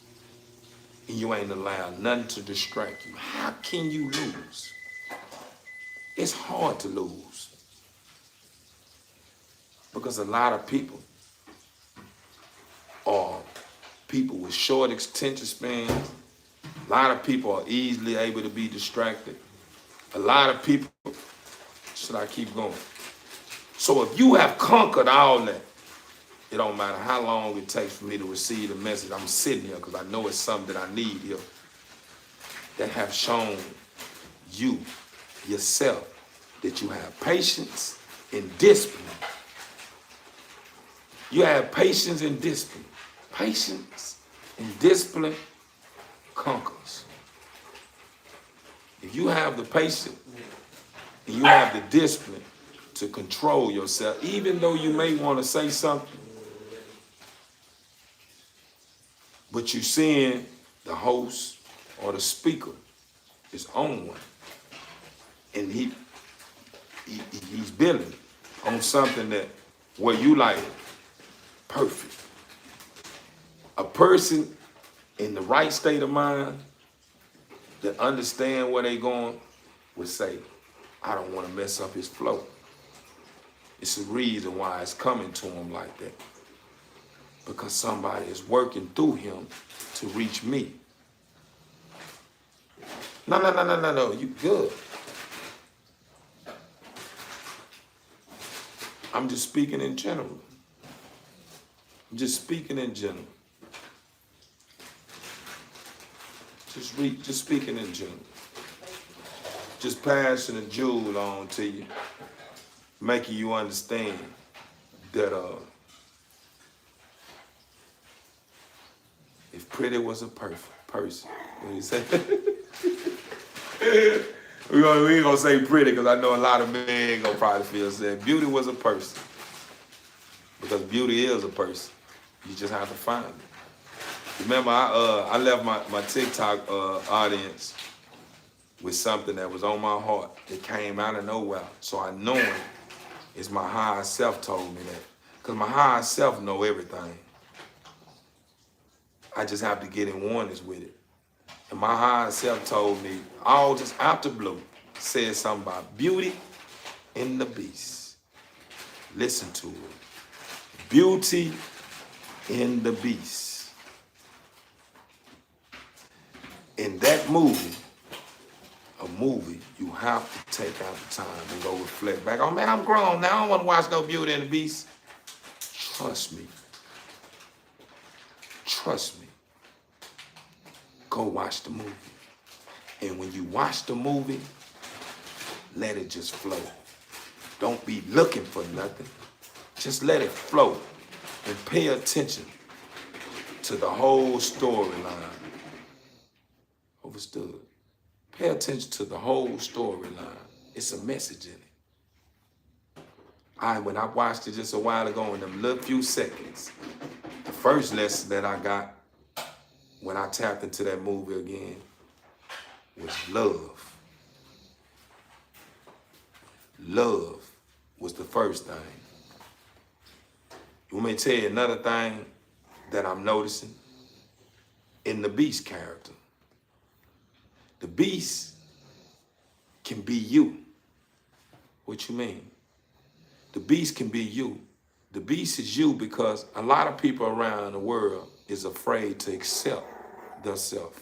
and you ain't allowed nothing to distract you? How can you lose? It's hard to lose. Because a lot of people are people with short attention spans. A lot of people are easily able to be distracted. A lot of people, should I keep going? So if you have conquered all that, it don't matter how long it takes for me to receive the message. I'm sitting here because I know it's something that I need here, that have shown you, yourself, that you have patience and discipline. You have patience and discipline. Patience and discipline conquers. If you have the patience and you have the discipline to control yourself, even though you may want to say something, but you're seeing the host or the speaker is on one, and he's building on something that where you like perfect. A person in the right state of mind that understand where they going would say, I don't want to mess up his flow. It's a reason why it's coming to him like that. Because somebody is working through him to reach me. No, you good. I'm just speaking in general. I'm just speaking in general. Just speaking in general. Just passing a jewel on to you, making you understand that if Pretty was a perfect person, what do you say? we ain't gonna say Pretty because I know a lot of men gonna probably feel sad. Beauty was a person, because beauty is a person. You just have to find it. Remember, I left my TikTok audience with something that was on my heart. It came out of nowhere. So I know it's my higher self told me that. Because my higher self know everything. I just have to get in oneness with it. And my higher self told me, all just out the blue, said something about beauty in the beast. Listen to it. Beauty in the beast. In that movie, a movie, you have to take out the time and go reflect back. Oh man, I'm grown now. I don't want to watch no Beauty and the Beast. Trust me. Trust me. Go watch the movie. And when you watch the movie, let it just flow. Don't be looking for nothing. Just let it flow and pay attention to the whole storyline. Overstood. Pay attention to the whole storyline. It's a message in it. When I watched it just a while ago in them little few seconds, the first lesson that I got when I tapped into that movie again was love. love was the first thing. You want me to tell you another thing that I'm noticing in the Beast character? The Beast can be you. What you mean? The Beast can be you. The Beast is you because a lot of people around the world is afraid to accept themselves.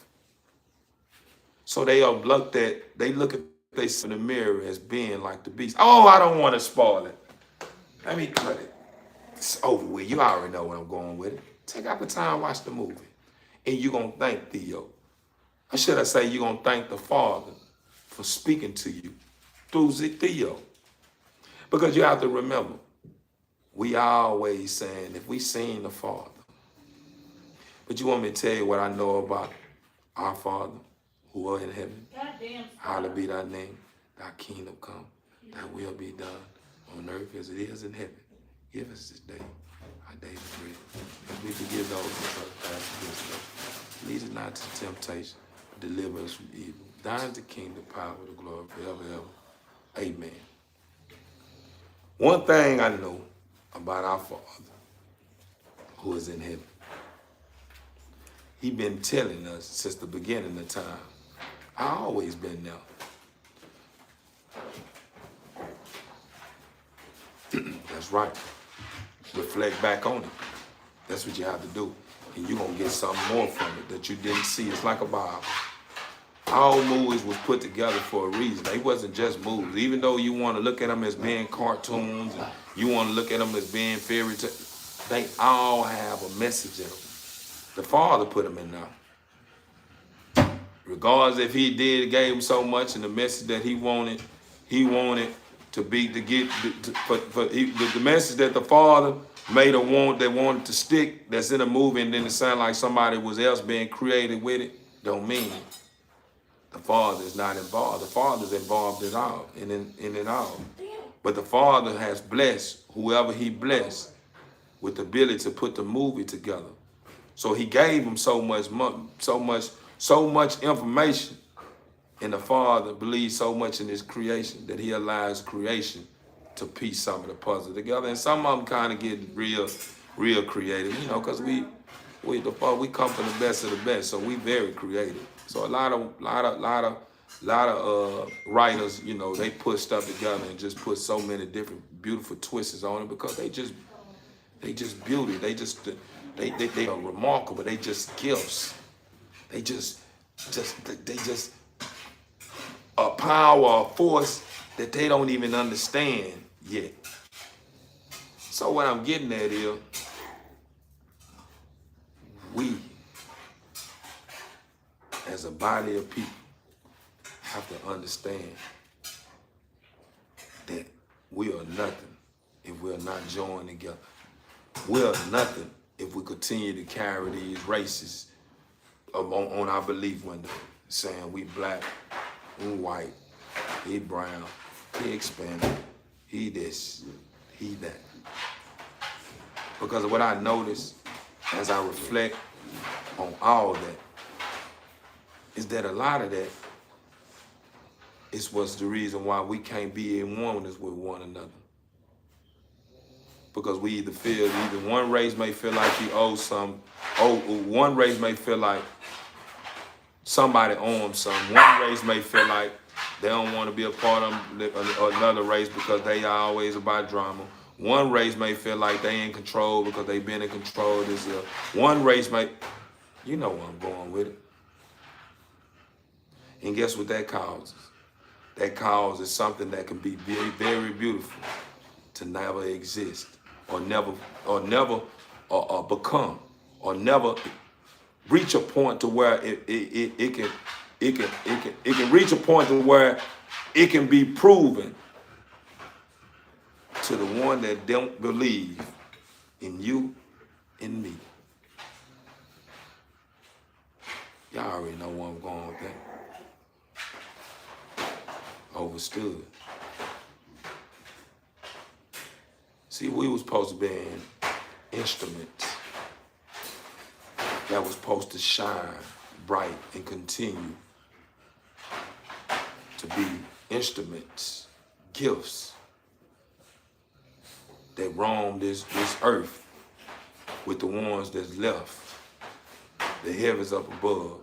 So they look at themselves in the mirror as being like the Beast. Oh, I don't want to spoil it. Let me cut it. It's over with. You already know where I'm going with it. Take out the time, watch the movie. And you're going to thank Theo. Or should I say, you're going to thank the Father for speaking to you through Theo. Because you have to remember, we always saying, if we seen the Father. But you want me to tell you what I know about our Father who art in heaven? Hallowed be thy name, thy kingdom come, thy will be done on earth as it is in heaven. Give us this day our daily bread. As we forgive those who trespass against us. Lead us not to temptation, but deliver us from evil. Thine is the kingdom, the power, the glory, forever, ever. Amen. One thing I know about our Father who is in heaven, he been telling us since the beginning of time. I always been there. That's right. Reflect back on it. That's what you have to do. And you're going to get something more from it that you didn't see. It's like a Bible. All movies was put together for a reason. They wasn't just movies. Even though you want to look at them as being cartoons, and you want to look at them as being fairy tales, they all have a message in them. The Father put them in there. Regardless if he gave him so much and the message that he wanted to be to get the message that the Father made wanted to stick that's in a movie, and then it sound like somebody was else being created with it, don't mean it. The Father is not involved. The Father is involved in it all. But the Father has blessed whoever he blessed with the ability to put the movie together. So he gave him so much information, and the Father believes so much in his creation that he allows creation to piece some of the puzzle together. And some of them kind of get real creative, because we come from the best of the best, so we very creative. So a lot of writers, they put stuff together and just put so many different beautiful twists on it because they just beauty. They are remarkable. They just gifts. They just a power, a force that they don't even understand yet. So what I'm getting at is, we, as a body of people, have to understand that we are nothing if we're not joined together. We are nothing if we continue to carry these races on our belief window, saying we black, we white, he brown, he Hispanic, he this, he that. Because of what I notice as I reflect on all that, is that a lot of that is what's the reason why we can't be in oneness with one another. Because we either one race may feel like he owes some, one race may feel like somebody owns something. One race may feel like they don't want to be a part of another race because they are always about drama. One race may feel like they in control because they've been in control of this. One race may, you know where I'm going with it. And guess what that causes? That causes something that can be very, very beautiful to never exist, or never become, or never reach a point to where it can reach a point to where it can be proven to the one that don't believe in you and me. Y'all already know where I'm going with that. Overstood. See, we was supposed to be instruments that was supposed to shine bright and continue to be instruments gifts that roam this earth with the ones that's left, the heavens up above,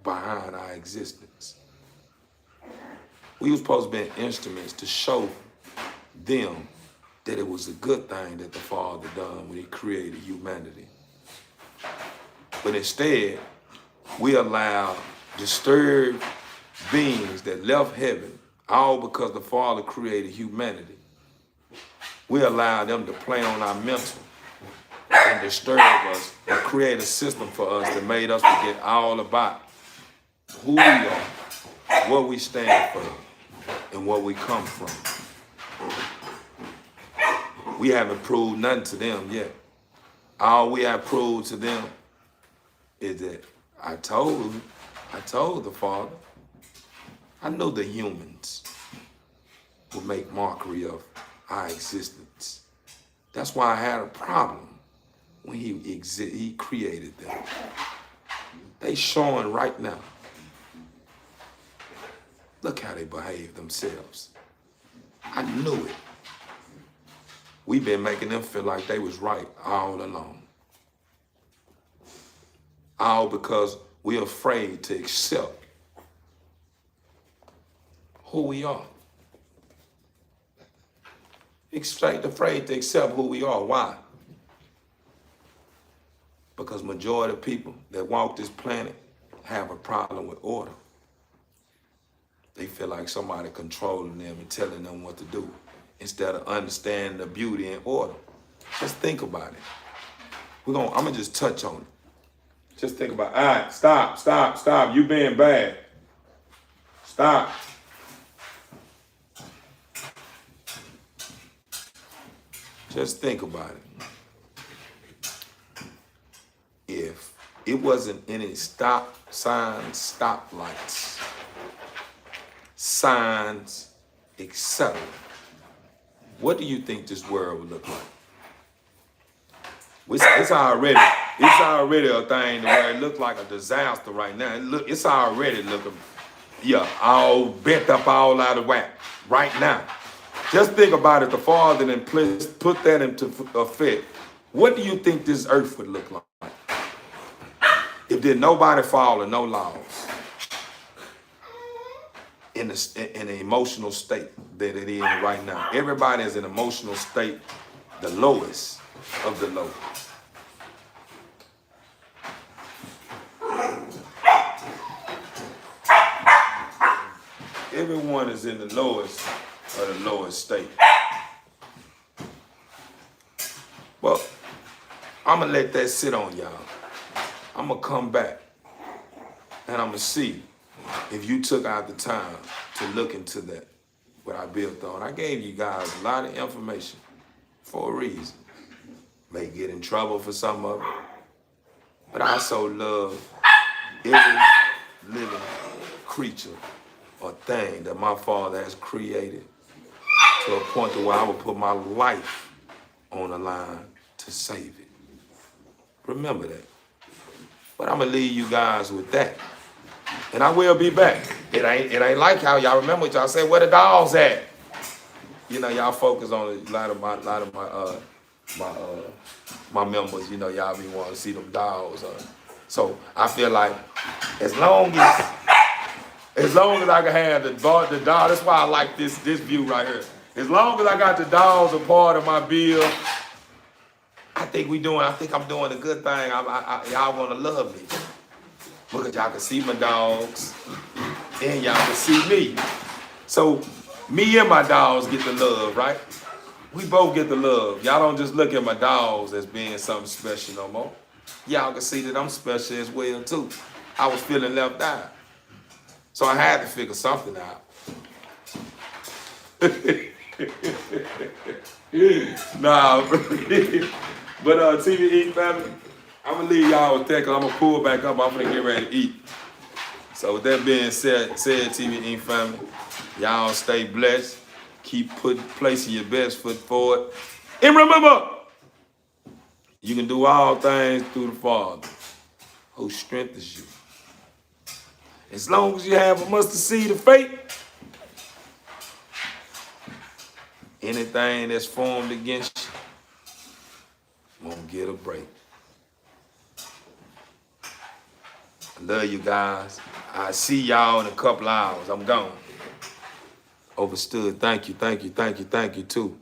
behind our existence. We were supposed to be instruments to show them that it was a good thing that the Father done when he created humanity. But instead, we allow disturbed beings that left heaven, all because the Father created humanity. We allow them to play on our mental and disturb us and create a system for us that made us forget all about who we are, what we stand for, and where we come from. We haven't proved nothing to them yet. All we have proved to them is that I told the Father, I know the humans will make mockery of our existence. That's why I had a problem when he created them. They showing right now. Look how they behave themselves. I knew it. We've been making them feel like they was right all along. All because we're afraid to accept who we are. Afraid to accept who we are. Why? Because majority of people that walk this planet have a problem with order. They feel like somebody controlling them and telling them what to do instead of understanding the beauty and order. Just think about it. I'm gonna just touch on it. Just think about it. All right, stop. You being bad. Stop. Just think about it. If it wasn't any stop signs, stop lights, signs, etc., what do you think this world would look like? It's already a thing where it looks like a disaster right now. It's already looking, all bent up, all out of whack right now. Just think about it. The Father then put that into effect. What do you think this earth would look like if there's nobody following no laws in the emotional state that it is right now? Everybody is in emotional state, the lowest of the low. Everyone is in the lowest of the lowest state. Well, I'm going to let that sit on y'all. I'm going to come back and I'm going to see if you took out the time to look into that, what I built on. I gave you guys a lot of information for a reason. May get in trouble for some of it, but I so love every living creature or thing that my Father has created to a point to where I will put my life on the line to save it. Remember that. But I'm gonna leave you guys with that. And I will be back. It ain't like how y'all remember what y'all say, where the dogs at? Y'all focus on a lot of my members, y'all be wanting to see them dogs. So I feel like as long as I can have the dog, that's why I like this view right here. As long as I got the dogs a part of my bill, I think I'm doing a good thing. Y'all gonna love me. Because y'all can see my dogs and y'all can see me. So me and my dogs get the love, right? We both get the love. Y'all don't just look at my dogs as being something special no more. Y'all can see that I'm special as well too. I was feeling left out. So I had to figure something out. Nah, but TV Eat family, I'm gonna leave y'all with that because I'm gonna pull back up. I'm gonna get ready to eat. So with that being said, TV Eat family, y'all stay blessed. Keep placing your best foot forward. And remember, you can do all things through the Father who strengthens you. As long as you have a mustard seed of faith, Anything that's formed against you won't get a break. I love you guys. I see y'all in a couple hours. I'm gone. Overstood. Thank you, thank you, thank you, thank you too.